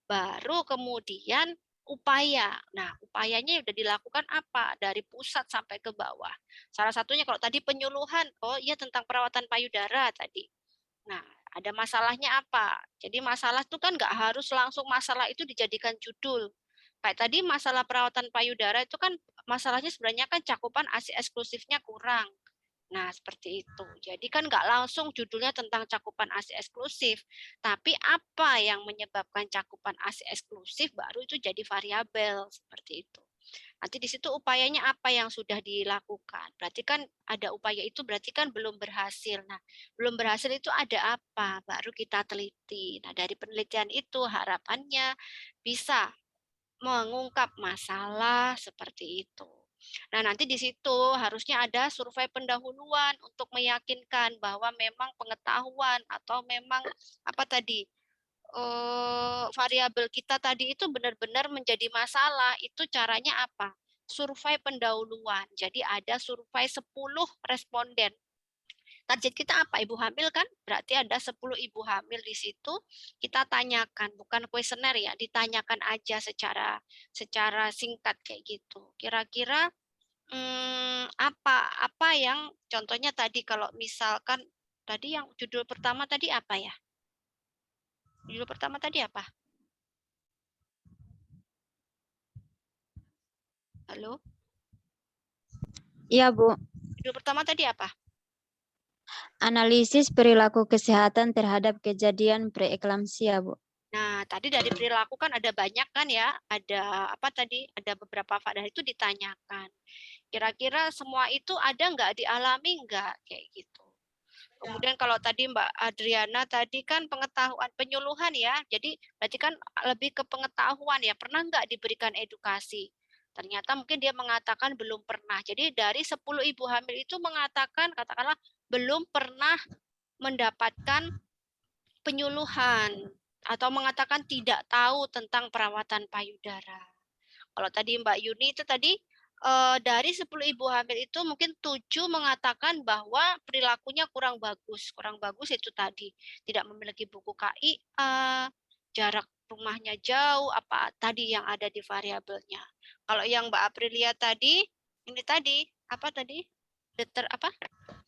[SPEAKER 1] baru kemudian upaya. Nah, upayanya sudah dilakukan apa? Dari pusat sampai ke bawah. Salah satunya kalau tadi penyuluhan, oh iya tentang perawatan payudara tadi. Nah, ada masalahnya apa? Jadi masalah itu kan nggak harus langsung masalah itu dijadikan judul. Kayak tadi masalah perawatan payudara itu kan masalahnya sebenarnya kan cakupan ASI eksklusifnya kurang. Nah, seperti itu. Jadi kan nggak langsung judulnya tentang cakupan ASI eksklusif, tapi apa yang menyebabkan cakupan ASI eksklusif baru itu jadi variabel seperti itu. Nanti di situ upayanya apa yang sudah dilakukan. Berarti kan ada upaya itu berarti kan belum berhasil. Nah, belum berhasil itu ada apa? Baru kita teliti. Nah, dari penelitian itu harapannya bisa mengungkap masalah seperti itu. Nah, nanti di situ harusnya ada survei pendahuluan untuk meyakinkan bahwa memang pengetahuan atau memang apa tadi variabel kita tadi itu benar-benar menjadi masalah. Itu caranya apa? Survei pendahuluan. Jadi ada survei 10 responden. Target kita apa? Ibu hamil kan? Berarti ada 10 ibu hamil di situ. Kita tanyakan, bukan kuesioner ya, ditanyakan aja secara singkat kayak gitu. Kira-kira apa yang contohnya tadi kalau misalkan tadi yang judul pertama tadi apa ya? Judul pertama tadi apa? Halo?
[SPEAKER 2] Iya, Bu.
[SPEAKER 1] Judul pertama tadi apa?
[SPEAKER 2] Analisis perilaku kesehatan terhadap kejadian preeklamsia, Bu.
[SPEAKER 1] Nah, tadi dari perilaku kan ada banyak kan ya, ada apa tadi, ada beberapa faktor itu ditanyakan. Kira-kira semua itu ada nggak, dialami nggak, kayak gitu. Kemudian kalau tadi Mbak Adriana tadi kan pengetahuan, penyuluhan ya, jadi berarti kan lebih ke pengetahuan ya, pernah nggak diberikan edukasi? Ternyata mungkin dia mengatakan belum pernah. Jadi dari 10 ibu hamil itu mengatakan, katakanlah belum pernah mendapatkan penyuluhan atau mengatakan tidak tahu tentang perawatan payudara. Kalau tadi Mbak Yuni itu tadi dari 10 ibu hamil itu mungkin 7 mengatakan bahwa perilakunya kurang bagus. Kurang bagus itu tadi tidak memiliki buku KIA, jarak rumahnya jauh, apa tadi yang ada di variabelnya. Kalau yang Mbak Aprilia tadi, ini tadi apa tadi? Apa?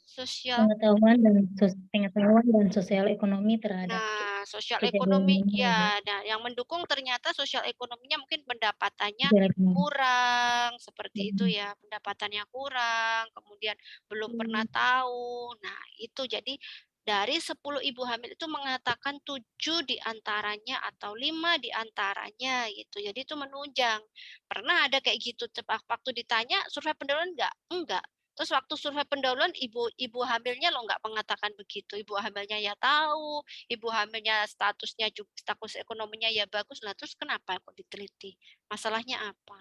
[SPEAKER 1] Sosial
[SPEAKER 5] pengetahuan dan sosial ekonomi terhadap
[SPEAKER 1] Nah, sosial
[SPEAKER 5] kejadian
[SPEAKER 1] ekonomi
[SPEAKER 5] ini.
[SPEAKER 1] ya, nah yang mendukung ternyata sosial ekonominya mungkin pendapatannya
[SPEAKER 5] Sosial ekonomi.
[SPEAKER 1] kurang, seperti itu ya, pendapatannya kurang, kemudian belum pernah tahu. Nah, itu jadi dari 10 ibu hamil itu mengatakan 7 diantaranya atau 5 diantaranya gitu. Jadi itu menunjang. Pernah ada kayak gitu, waktu ditanya survei pendahuluan enggak? Enggak. Terus waktu survei pendahuluan ibu hamilnya lo nggak mengatakan begitu. Ibu hamilnya ya tahu, ibu hamilnya statusnya juga status ekonominya ya bagus lah. Terus kenapa kok diteliti? Masalahnya apa?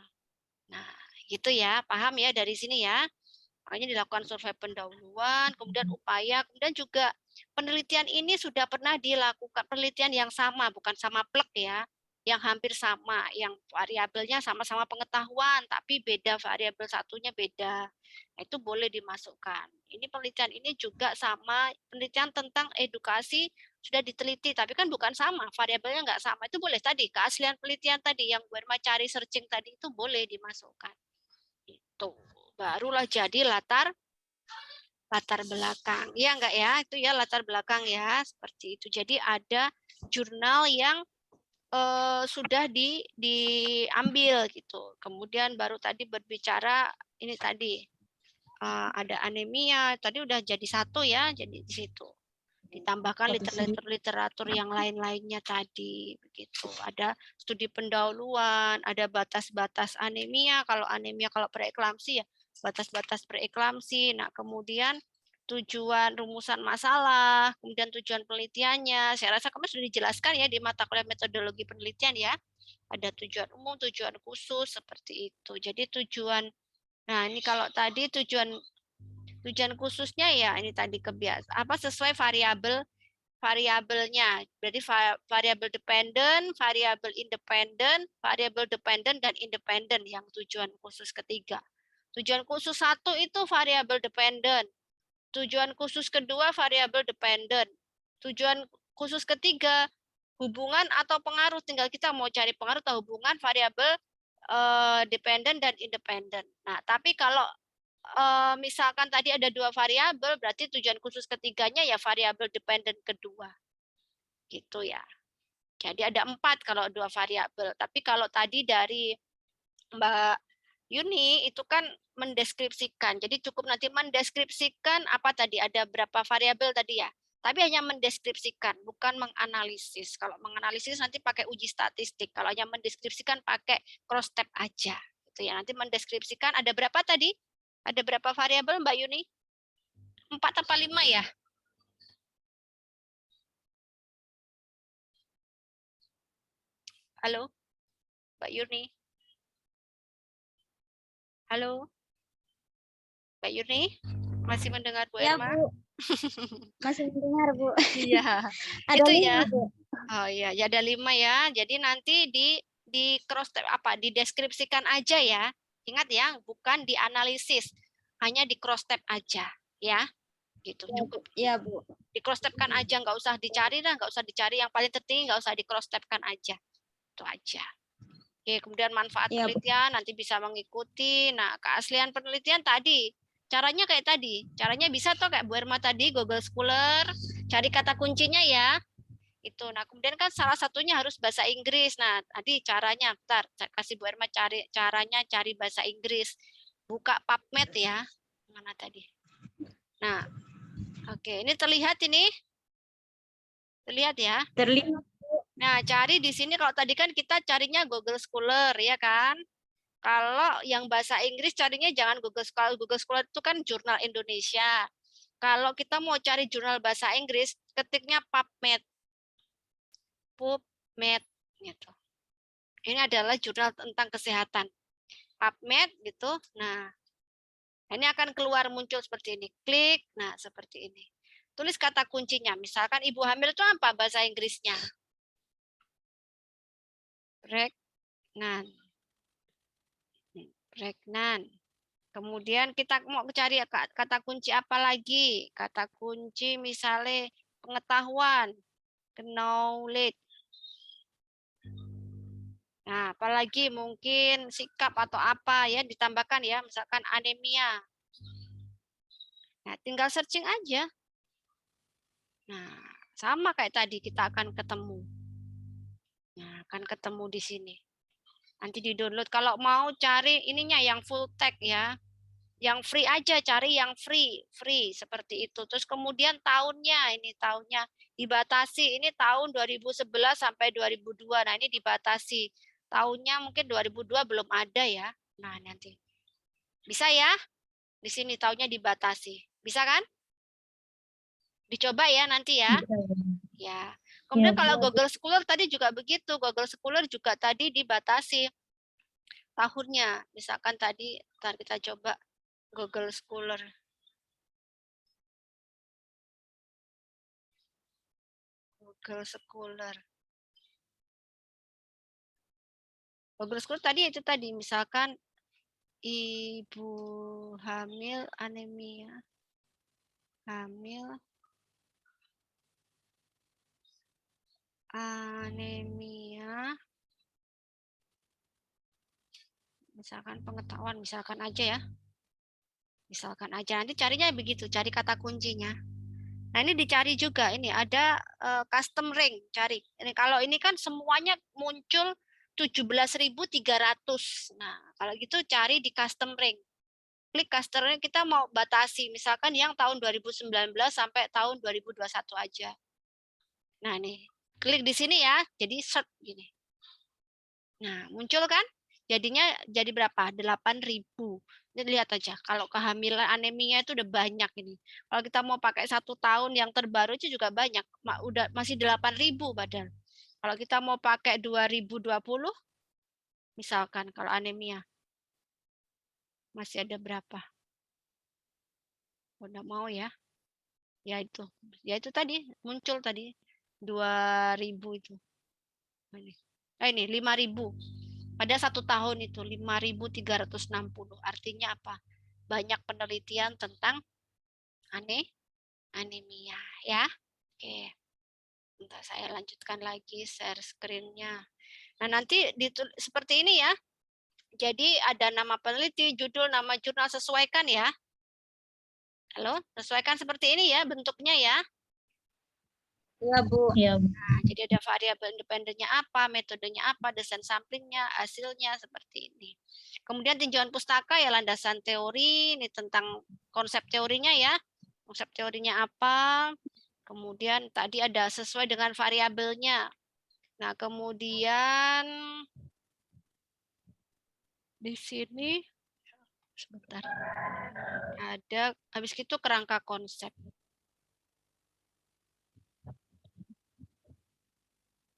[SPEAKER 1] Nah, gitu ya. Paham ya dari sini ya. Makanya dilakukan survei pendahuluan, kemudian upaya, kemudian juga penelitian ini sudah pernah dilakukan, penelitian yang sama, bukan sama plek ya, yang hampir sama, yang variabelnya sama-sama pengetahuan, tapi beda variabel satunya beda. Nah, itu boleh dimasukkan. Ini penelitian ini juga sama, penelitian tentang edukasi sudah diteliti, tapi kan bukan sama, variabelnya nggak sama. Itu boleh tadi, keaslian penelitian tadi, yang Berma cari searching tadi, itu boleh dimasukkan. Itu barulah jadi latar belakang. Iya enggak ya? Itu ya latar belakang ya, seperti itu. Jadi ada jurnal yang sudah diambil gitu. Kemudian baru tadi berbicara ini tadi ada anemia, tadi udah jadi satu ya, jadi di situ. Ditambahkan literatur yang lain-lainnya tadi, begitu. Ada studi pendahuluan, ada batas-batas anemia. Kalau anemia kalau preeklamsi ya batas-batas preeklamsi. Nah, kemudian tujuan rumusan masalah, kemudian tujuan penelitiannya. Saya rasa kemarin sudah dijelaskan ya di mata kuliah metodologi penelitian ya. Ada tujuan umum, tujuan khusus seperti itu. Jadi tujuan, nah ini kalau tadi tujuan khususnya ya ini tadi sesuai variabelnya. Berarti variabel dependent, variabel independent, variabel dependent dan independent yang tujuan khusus ketiga. Tujuan khusus 1 itu variabel dependent. Tujuan khusus kedua variabel dependent. Tujuan khusus ketiga hubungan atau pengaruh, tinggal kita mau cari pengaruh atau hubungan variabel dependent dan independent. Nah, tapi kalau misalkan tadi ada 2 variabel, berarti tujuan khusus ketiganya ya variabel dependent kedua. Gitu ya. Jadi ada 4 kalau 2 variabel. Tapi kalau tadi dari Mbak Yuni itu kan mendeskripsikan. Jadi cukup nanti mendeskripsikan apa tadi, ada berapa variabel tadi ya. Tapi hanya mendeskripsikan, bukan menganalisis. Kalau menganalisis nanti pakai uji statistik. Kalau hanya mendeskripsikan pakai cross tab aja. Gitu ya. Nanti mendeskripsikan ada berapa tadi? Ada berapa variabel Mbak Yuni? 4 apa 5 ya? Halo? Mbak Yuni? Halo? Mbak Yuni? Masih mendengar Bu
[SPEAKER 2] Ya,
[SPEAKER 1] Irma?
[SPEAKER 2] Bu. Masih mendengar, Bu.
[SPEAKER 1] Iya.
[SPEAKER 2] Ada
[SPEAKER 1] Itu
[SPEAKER 2] 5,
[SPEAKER 1] ya.
[SPEAKER 2] Bu.
[SPEAKER 1] Oh iya, ya ada 5 ya. Jadi nanti di cross tab dideskripsikan aja ya. Ingat ya, bukan dianalisis. Hanya di cross tab aja ya. Gitu. Cukup
[SPEAKER 2] Ya, Bu.
[SPEAKER 1] di cross tab-kan aja, nggak usah dicari dah, nggak usah dicari yang paling tertinggi, nggak usah di cross tab-kan aja. Itu aja. Oke, kemudian manfaat
[SPEAKER 2] Ya, Bu.
[SPEAKER 1] penelitian nanti bisa mengikuti. Nah, keaslian penelitian tadi. Caranya kayak tadi. Caranya bisa toh kayak Bu Irma tadi, Google Scholar, cari kata kuncinya ya. Itu. Nah, kemudian kan salah satunya harus bahasa Inggris. Nah, tadi caranya, bentar, saya kasih Bu Irma cari bahasa Inggris. Buka PubMed ya. Mana tadi? Nah, oke, ini terlihat ini? Terlihat ya?
[SPEAKER 2] Terlihat.
[SPEAKER 1] Nah, cari di sini kalau tadi kan kita carinya Google Scholar ya kan? Kalau yang bahasa Inggris carinya jangan Google Scholar. Google Scholar itu kan jurnal Indonesia. Kalau kita mau cari jurnal bahasa Inggris, ketiknya PubMed. PubMed gitu. Ini adalah jurnal tentang kesehatan. PubMed gitu. Nah, ini akan keluar muncul seperti ini. Klik, nah seperti ini. Tulis kata kuncinya. Misalkan ibu hamil itu apa bahasa Inggrisnya? Pregnant. Pregnant. Kemudian kita mau cari kata kunci apa lagi? Kata kunci misalnya pengetahuan, knowledge. Nah, apalagi mungkin sikap atau apa ya ditambahkan ya, misalkan anemia. Nah, tinggal searching aja. Nah, sama kayak tadi kita akan ketemu. Nah, akan ketemu di sini. Nanti di-download. Kalau mau cari ininya yang full text ya. Yang free aja, cari yang free seperti itu. Terus kemudian tahunnya, ini tahunnya dibatasi. Ini tahun 2011 sampai 2002. Nah, ini dibatasi. Tahunnya mungkin 2002 belum ada ya. Nah, nanti. Bisa ya? Di sini tahunnya dibatasi. Bisa kan? Dicoba ya nanti ya. Ya. Kemudian kalau Google Scholar tadi juga begitu. Google Scholar juga tadi dibatasi tahunnya. Misalkan tadi, ntar kita coba Google Scholar. Google Scholar. Google Scholar tadi itu tadi, misalkan ibu hamil anemia. Hamil anemia. Misalkan pengetahuan, misalkan aja ya. Misalkan aja, nanti carinya begitu, cari kata kuncinya. Nah, ini dicari juga, ini ada custom rank, cari. Ini kalau ini kan semuanya muncul 17.300. Nah, kalau gitu cari di custom rank. klik clusternya kita mau batasi, misalkan yang tahun 2019 sampai tahun 2021 aja. Nah, nih, klik di sini ya, jadi search gini. Nah, muncul kan? Jadinya jadi berapa? 8.000. Ini lihat aja, kalau kehamilan anemia itu udah banyak ini. Kalau kita mau pakai 1 tahun yang terbaru itu juga banyak, udah masih 8.000 padahal. Kalau kita mau pakai 2020, misalkan kalau anemia, masih ada berapa? Udah mau ya? Ya itu tadi muncul tadi 2.000 itu. Ini 5.000. Pada 1 tahun itu 5.360. Artinya apa? Banyak penelitian tentang anemia ya. Oke. Bentar saya lanjutkan lagi share screen-nya. Nah, nanti seperti ini ya. Jadi ada nama peneliti, judul, nama jurnal, sesuaikan ya. Halo, sesuaikan seperti ini ya bentuknya ya.
[SPEAKER 2] Iya, Bu.
[SPEAKER 5] Iya, Bu.
[SPEAKER 1] Nah, jadi ada variabel independennya apa, metodenya apa, desain samplingnya, hasilnya seperti ini. Kemudian tinjauan pustaka ya landasan teori, ini tentang konsep teorinya ya. Konsep teorinya apa. Kemudian tadi ada sesuai dengan variabelnya. Nah, kemudian di sini sebentar. Ada habis itu kerangka konsep.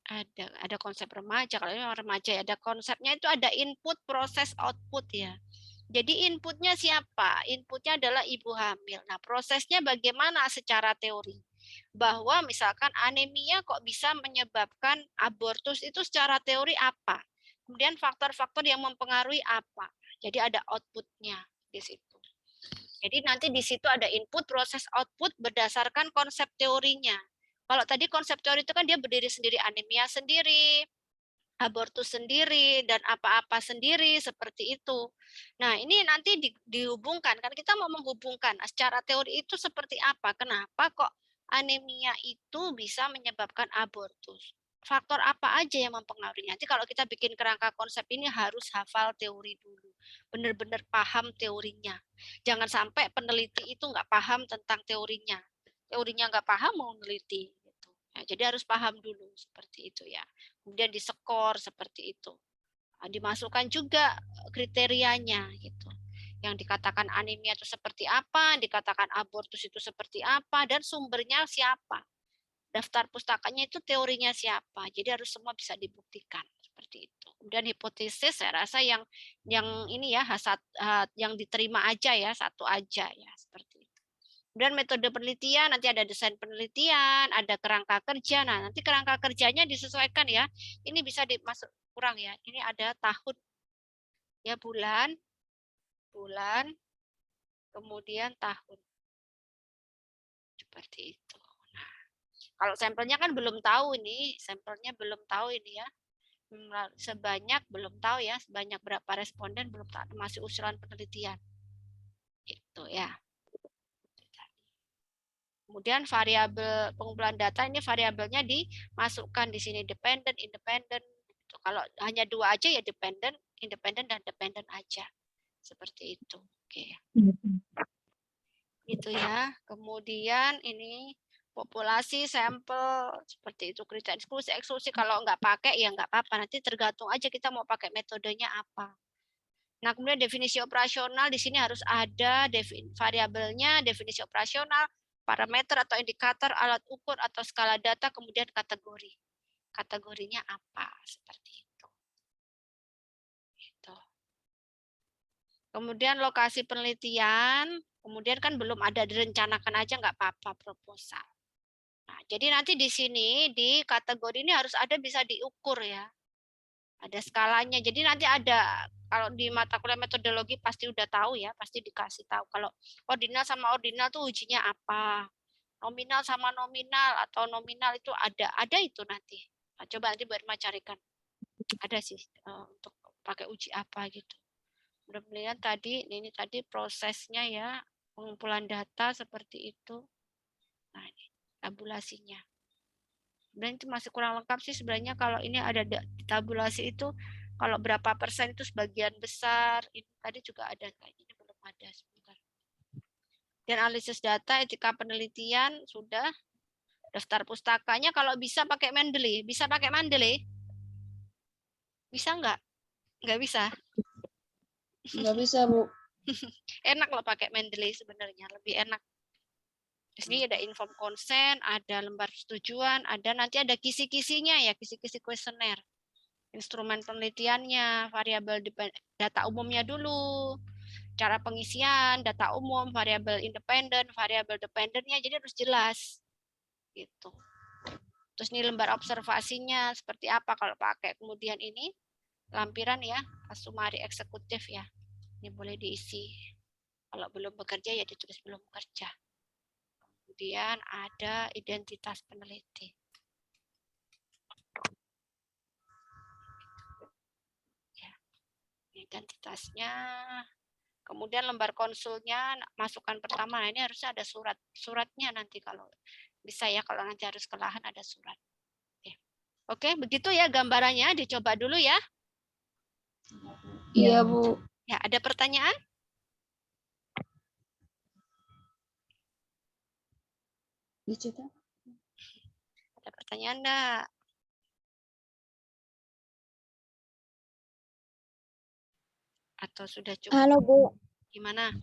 [SPEAKER 1] Ada konsep remaja. Kalau ini remaja ya, ada konsepnya itu ada input, proses, output ya. Jadi inputnya siapa? Inputnya adalah ibu hamil. Nah, prosesnya bagaimana secara teori? Bahwa misalkan anemia kok bisa menyebabkan abortus itu secara teori apa? Kemudian faktor-faktor yang mempengaruhi apa? Jadi ada outputnya di situ. Jadi nanti di situ ada input, proses, output berdasarkan konsep teorinya. Kalau tadi konsep teori itu kan dia berdiri sendiri, anemia sendiri, abortus sendiri, dan apa-apa sendiri, seperti itu. Nah, ini nanti dihubungkan, kan kita mau menghubungkan secara teori itu seperti apa, kenapa kok anemia itu bisa menyebabkan abortus. Faktor apa aja yang mempengaruhi. Nanti kalau kita bikin kerangka konsep ini harus hafal teori dulu. Benar-benar paham teorinya. Jangan sampai peneliti itu nggak paham tentang teorinya. Teorinya nggak paham mau meneliti. Gitu. Nah, jadi harus paham dulu seperti itu ya. Kemudian diskor seperti itu. Dimasukkan juga kriterianya gitu. Yang dikatakan anemia itu seperti apa, dikatakan abortus itu seperti apa, dan sumbernya siapa. Daftar pustakanya itu teorinya siapa. Jadi harus semua bisa dibuktikan seperti itu. Kemudian hipotesis saya rasa yang ini ya yang diterima aja ya, satu aja ya seperti itu. Kemudian metode penelitian, nanti ada desain penelitian, ada kerangka kerja. Nah, nanti kerangka kerjanya disesuaikan ya. Ini bisa dimasuk kurang ya. Ini ada tahun ya, bulan, kemudian tahun. Seperti itu. Nah, kalau sampelnya kan belum tahu ini, ya. Sebanyak belum tahu ya, sebanyak berapa responden belum tahu, masih usulan penelitian. Itu ya. Kemudian variabel pengumpulan data ini variabelnya dimasukkan di sini dependent, independent. Kalau hanya 2 aja ya dependent, independent dan dependent aja. Seperti itu. Oke. Gitu ya. Kemudian ini populasi, sampel, seperti itu, kriteria eksklusi, eksklusi. Kalau nggak pakai ya nggak apa-apa. Nanti tergantung aja kita mau pakai metodenya apa. Nah, kemudian definisi operasional di sini harus ada variabelnya, definisi operasional, parameter atau indikator, alat ukur atau skala data, kemudian kategori. Kategorinya apa? Seperti itu. Gitu. Kemudian lokasi penelitian, kemudian kan belum ada direncanakan aja nggak apa-apa proposal. Nah, jadi nanti di sini di kategori ini harus ada bisa diukur ya. Ada skalanya. Jadi nanti ada kalau di mata kuliah metodologi pasti udah tahu ya, pasti dikasih tahu kalau ordinal sama ordinal tuh ujinya apa. Nominal sama nominal atau nominal itu ada itu nanti. Nah, coba nanti buat carikan. Ada sih untuk pakai uji apa gitu. Kemudian tadi ini tadi prosesnya ya, pengumpulan data seperti itu. Nah, ini tabulasinya. Dan itu masih kurang lengkap sih sebenarnya kalau ini ada di tabulasi itu kalau berapa persen itu sebagian besar. Ini tadi juga ada kayaknya belum ada sebentar. Dan analisis data, etika penelitian sudah. Daftar pustakanya kalau bisa pakai Mendeley. Bisa pakai Mendeley? Bisa nggak? Nggak bisa.
[SPEAKER 3] Nggak bisa, Bu.
[SPEAKER 1] Enak loh pakai Mendeley sebenarnya, lebih enak. Di sini ada inform consent, ada lembar persetujuan, ada nanti ada kisi-kisinya ya, kisi-kisi kuesioner. Instrumen penelitiannya, variabel data umumnya dulu, cara pengisian, data umum, variabel independen, variabel dependennya, jadi harus jelas. Gitu. Terus ini lembar observasinya seperti apa kalau pakai. Kemudian ini lampiran ya, sumari eksekutif ya. Ini boleh diisi. Kalau belum bekerja ya ditulis belum bekerja. Kemudian ada identitas peneliti. Ya, identitasnya. Kemudian lembar konsulnya, masukan pertama. Nah, ini harusnya ada suratnya nanti kalau bisa ya, kalau nanti harus ke lahan ada surat. Oke, begitu ya gambarannya. Dicoba dulu ya.
[SPEAKER 3] Iya, Bu.
[SPEAKER 1] Ya, ada pertanyaan?
[SPEAKER 3] Dicetak.
[SPEAKER 1] Ada pertanyaan enggak? Atau sudah cukup?
[SPEAKER 2] Halo Bu.
[SPEAKER 1] Gimana?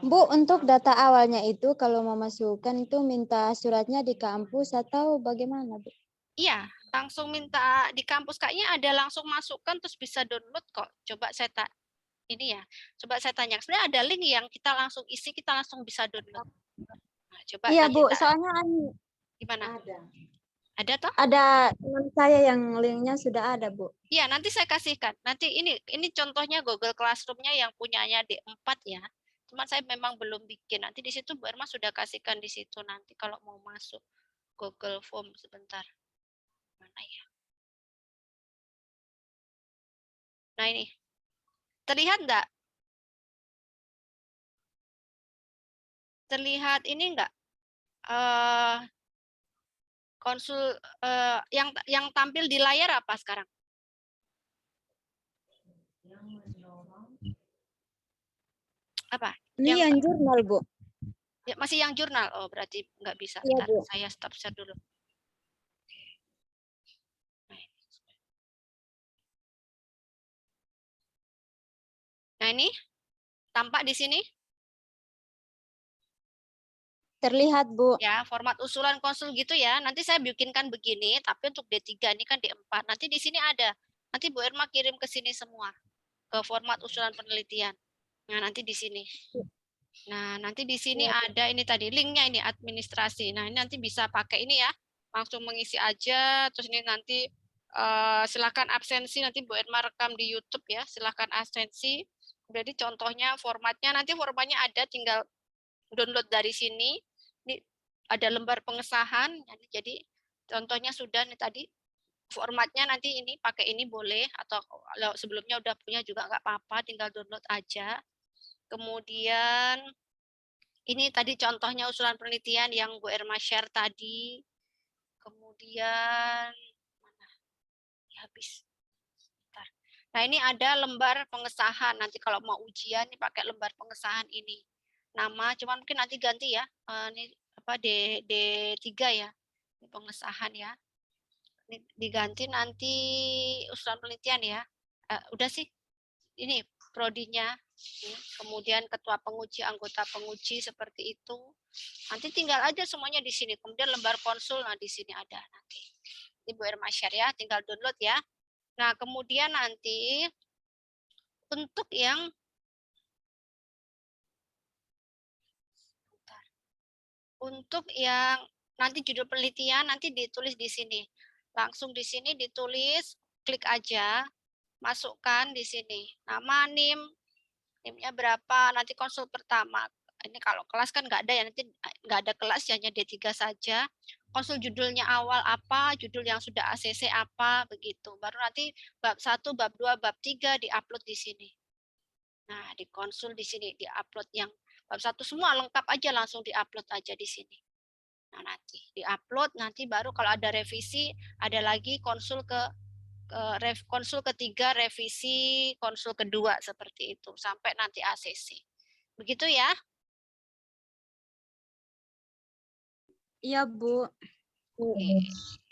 [SPEAKER 2] Bu, untuk data awalnya itu kalau mau masukkan itu minta suratnya di kampus atau bagaimana, Bu?
[SPEAKER 1] Iya, langsung minta di kampus, kayaknya ada langsung masukkan terus bisa download kok. Coba saya ini ya. Coba saya tanya. Sebenarnya ada link yang kita langsung isi, kita langsung bisa download. Nah, coba
[SPEAKER 2] Iya,
[SPEAKER 1] nanti
[SPEAKER 2] Bu, soalnya
[SPEAKER 1] gimana? Ada toh?
[SPEAKER 2] ada teman saya yang linknya sudah ada, Bu.
[SPEAKER 1] Iya, nanti saya kasihkan. Nanti ini contohnya Google Classroom-nya yang punyanya D4 ya. Cuman saya memang belum bikin. Nanti di situ Bu Irma sudah kasihkan di situ nanti kalau mau masuk Google Form sebentar. Mana ya? Nah, ini. Terlihat enggak? Terlihat ini enggak? Konsul yang tampil di layar apa sekarang? Apa?
[SPEAKER 2] Ini yang jurnal, Bu.
[SPEAKER 1] Ya, masih yang jurnal. Oh, berarti nggak bisa.
[SPEAKER 2] Iya,
[SPEAKER 1] Bentar,
[SPEAKER 2] Bu.
[SPEAKER 1] saya stop share dulu. Nah, ini tampak di sini.
[SPEAKER 2] Terlihat, Bu.
[SPEAKER 1] Ya, format usulan konsul gitu ya. Nanti saya bikinkan begini, tapi untuk D3 ini kan D4. Nanti di sini ada. Nanti Bu Irma kirim ke sini semua. Ke format usulan penelitian. Nah, nanti di sini. Nah, nanti di sini ada ini tadi linknya ini administrasi. Nah, ini nanti bisa pakai ini ya. Langsung mengisi aja. Terus ini nanti silakan absensi. Nanti Bu Irma rekam di YouTube ya. Silakan absensi. Jadi contohnya formatnya. Nanti formatnya ada, tinggal download dari sini. Ini ada lembar pengesahan. Jadi contohnya sudah nih tadi. Formatnya nanti ini pakai ini boleh. Atau kalau sebelumnya udah punya juga nggak apa-apa. Tinggal download aja. Kemudian ini tadi contohnya usulan penelitian yang Bu Irma share tadi. Kemudian mana? Ya, habis. Bentar. Nah, ini ada lembar pengesahan. Nanti kalau mau ujian ini pakai lembar pengesahan ini. Nama, cuman mungkin nanti ganti ya. Ini apa D3 ya. Ini pengesahan ya. Ini diganti nanti usulan penelitian ya. Udah sih. Ini prodinya. Kemudian ketua penguji, anggota penguji seperti itu. Nanti tinggal aja semuanya di sini. Kemudian lembar konsul, nah di sini ada nanti. Ini Bu Irma share ya, tinggal download ya. Nah, kemudian nanti untuk yang nanti judul penelitian nanti ditulis di sini. Langsung di sini ditulis, klik aja, masukkan di sini. Nama, NIM, NIM-nya berapa, nanti konsul pertama. Ini kalau kelas kan nggak ada ya, nanti nggak ada kelas, hanya D3 saja. Konsul judulnya awal apa, judul yang sudah ACC apa, begitu. Baru nanti bab 1, bab 2, bab 3 diupload di sini. Nah, dikonsul di sini, diupload yang bab 1 semua lengkap aja, langsung diupload aja di sini. Nah, nanti diupload, nanti baru kalau ada revisi, ada lagi konsul ke konsul ketiga, revisi konsul kedua seperti itu sampai nanti ACC. Begitu ya?
[SPEAKER 2] Iya, Bu.
[SPEAKER 1] Oke,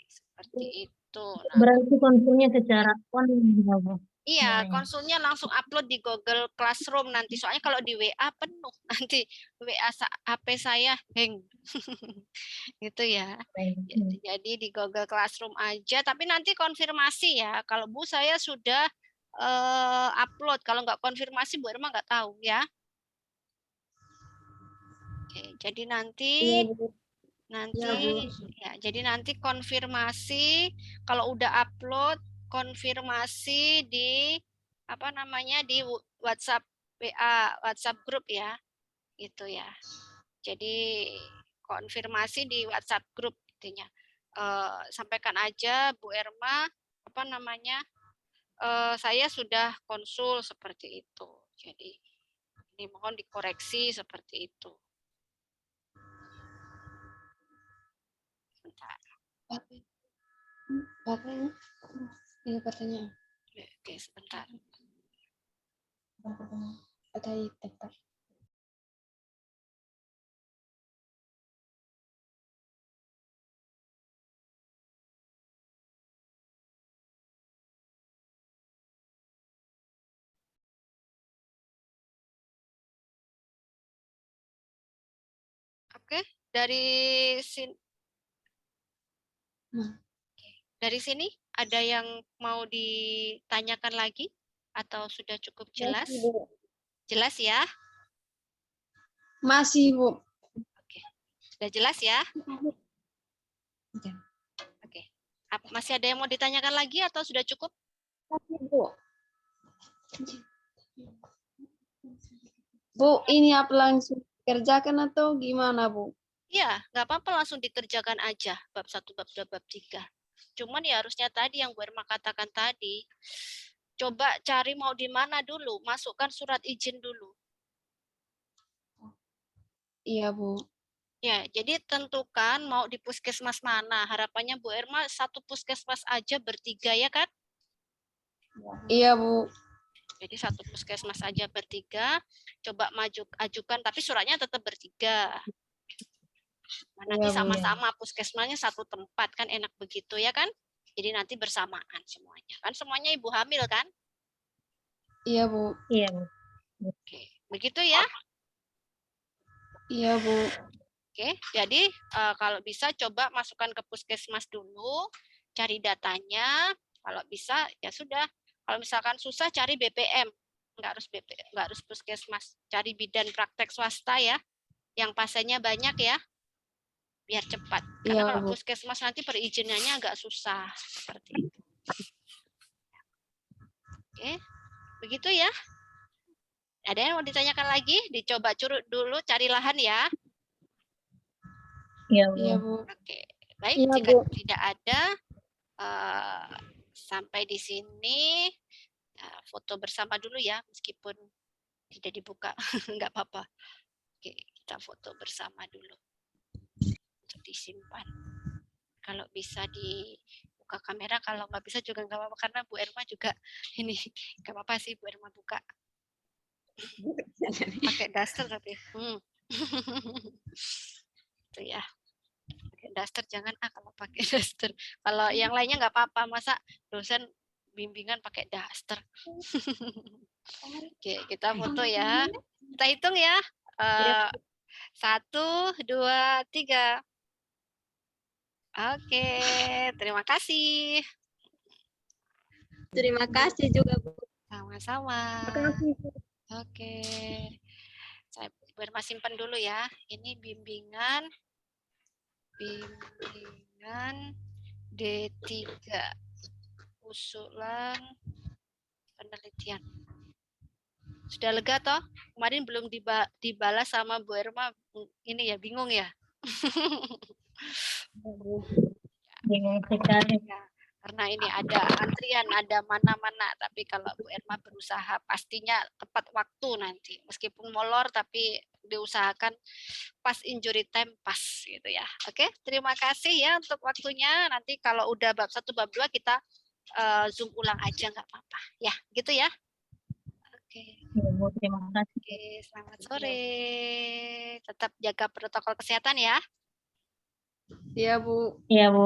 [SPEAKER 1] seperti itu. Nah,
[SPEAKER 5] Berarti konsulnya secara online ya, Bu?
[SPEAKER 1] iya,
[SPEAKER 5] Semuanya.
[SPEAKER 1] konsulnya langsung upload di Google Classroom nanti. Soalnya kalau di WA penuh nanti WA HP saya hang. Gitu ya.
[SPEAKER 5] Baik.
[SPEAKER 1] Jadi di Google Classroom aja, tapi nanti konfirmasi ya. Kalau Bu saya sudah upload, kalau nggak konfirmasi Bu Irma nggak tahu ya. Oke, jadi nanti
[SPEAKER 3] Iya, Bu.
[SPEAKER 1] ya, jadi nanti konfirmasi kalau udah upload, konfirmasi di apa namanya di WhatsApp WA, WhatsApp grup ya. Gitu ya. Jadi konfirmasi di WhatsApp grup intinya. Sampaikan aja Bu Irma apa namanya? Saya sudah konsul seperti itu. Jadi dimohon dikoreksi seperti itu. Sebentar.
[SPEAKER 3] Bapak, ini pertanyaan.
[SPEAKER 1] Oke, sebentar.
[SPEAKER 3] Tadi tepat.
[SPEAKER 1] Oke, dari sini ada yang mau ditanyakan lagi atau sudah cukup jelas?
[SPEAKER 3] Masih, Bu.
[SPEAKER 1] Jelas ya?
[SPEAKER 3] Masih, Bu.
[SPEAKER 1] Oke. Sudah jelas ya?
[SPEAKER 3] Oke.
[SPEAKER 1] Oke. Masih ada yang mau ditanyakan lagi atau sudah cukup?
[SPEAKER 3] Masih, Bu. Bu, ini apa langsung kerjakan atau gimana, Bu?
[SPEAKER 1] Iya, nggak apa-apa langsung dikerjakan aja bab 1, bab 2, bab 3. Cuman ya harusnya tadi yang Bu Irma katakan tadi, coba cari mau di mana dulu, masukkan surat izin dulu.
[SPEAKER 3] Iya, Bu.
[SPEAKER 1] Ya, jadi tentukan mau di puskesmas mana. Harapannya Bu Irma satu puskesmas aja bertiga ya kan?
[SPEAKER 3] Iya, Bu.
[SPEAKER 1] Jadi satu puskesmas aja bertiga, coba ajukan, tapi suratnya tetap bertiga. Nanti
[SPEAKER 3] Iya, Bu.
[SPEAKER 1] sama-sama puskesmasnya satu tempat, kan enak begitu ya kan? Jadi nanti bersamaan semuanya. Kan semuanya ibu hamil kan?
[SPEAKER 3] Iya, Bu.
[SPEAKER 5] Iya, Bu.
[SPEAKER 1] Oke, begitu ya?
[SPEAKER 3] Iya, Bu.
[SPEAKER 1] Oke, jadi kalau bisa coba masukkan ke puskesmas dulu, cari datanya. Kalau bisa ya sudah. Kalau misalkan susah cari BPM, nggak harus puskesmas. Cari bidan praktek swasta ya, yang pasiennya banyak ya, biar cepat. Karena
[SPEAKER 3] Iya,
[SPEAKER 1] kalau
[SPEAKER 3] Bu.
[SPEAKER 1] puskesmas nanti perizinannya agak susah seperti itu. Oke, begitu ya. Ada yang mau ditanyakan lagi? Dicoba curut dulu, cari lahan ya.
[SPEAKER 5] Iya, Bu.
[SPEAKER 3] Iya, Bu.
[SPEAKER 1] Oke, baik.
[SPEAKER 3] Iya,
[SPEAKER 1] Jika
[SPEAKER 3] Bu.
[SPEAKER 1] tidak ada, sampai di sini foto bersama dulu ya, meskipun tidak dibuka, nggak apa-apa. Oke, kita foto bersama dulu untuk disimpan. Kalau bisa dibuka kamera, kalau nggak bisa juga nggak apa-apa karena Bu Irma juga ini nggak apa-apa sih Bu Irma buka. Pakai daster tapi. Itu ya. Pakai daster jangan kalau pakai daster. Kalau yang lainnya nggak apa-apa, masa dosen bimbingan pakai daster. Oke, kita foto ya. Kita hitung ya. 1, 2, 3. Oke, terima kasih.
[SPEAKER 2] Terima kasih juga, Bu.
[SPEAKER 1] Sama-sama. Oke. Saya Irma simpan dulu ya. Ini bimbingan D3 usulan penelitian. Sudah lega toh? Kemarin belum dibalas sama Bu Irma, ini ya bingung ya.
[SPEAKER 5] Bingung sekali.
[SPEAKER 1] Ya, karena ini ada antrian, ada mana-mana. Tapi kalau Bu Irma berusaha pastinya tepat waktu nanti. Meskipun molor tapi diusahakan pas injury time pas gitu ya. Oke, terima kasih ya untuk waktunya. Nanti kalau udah bab 1, bab 2 kita Zoom ulang aja nggak apa-apa. Ya, gitu ya. Oke.
[SPEAKER 5] Ya, Bu, terima kasih.
[SPEAKER 1] Oke, selamat sore. Tetap jaga protokol kesehatan ya.
[SPEAKER 3] Iya, Bu.
[SPEAKER 5] Iya, Bu.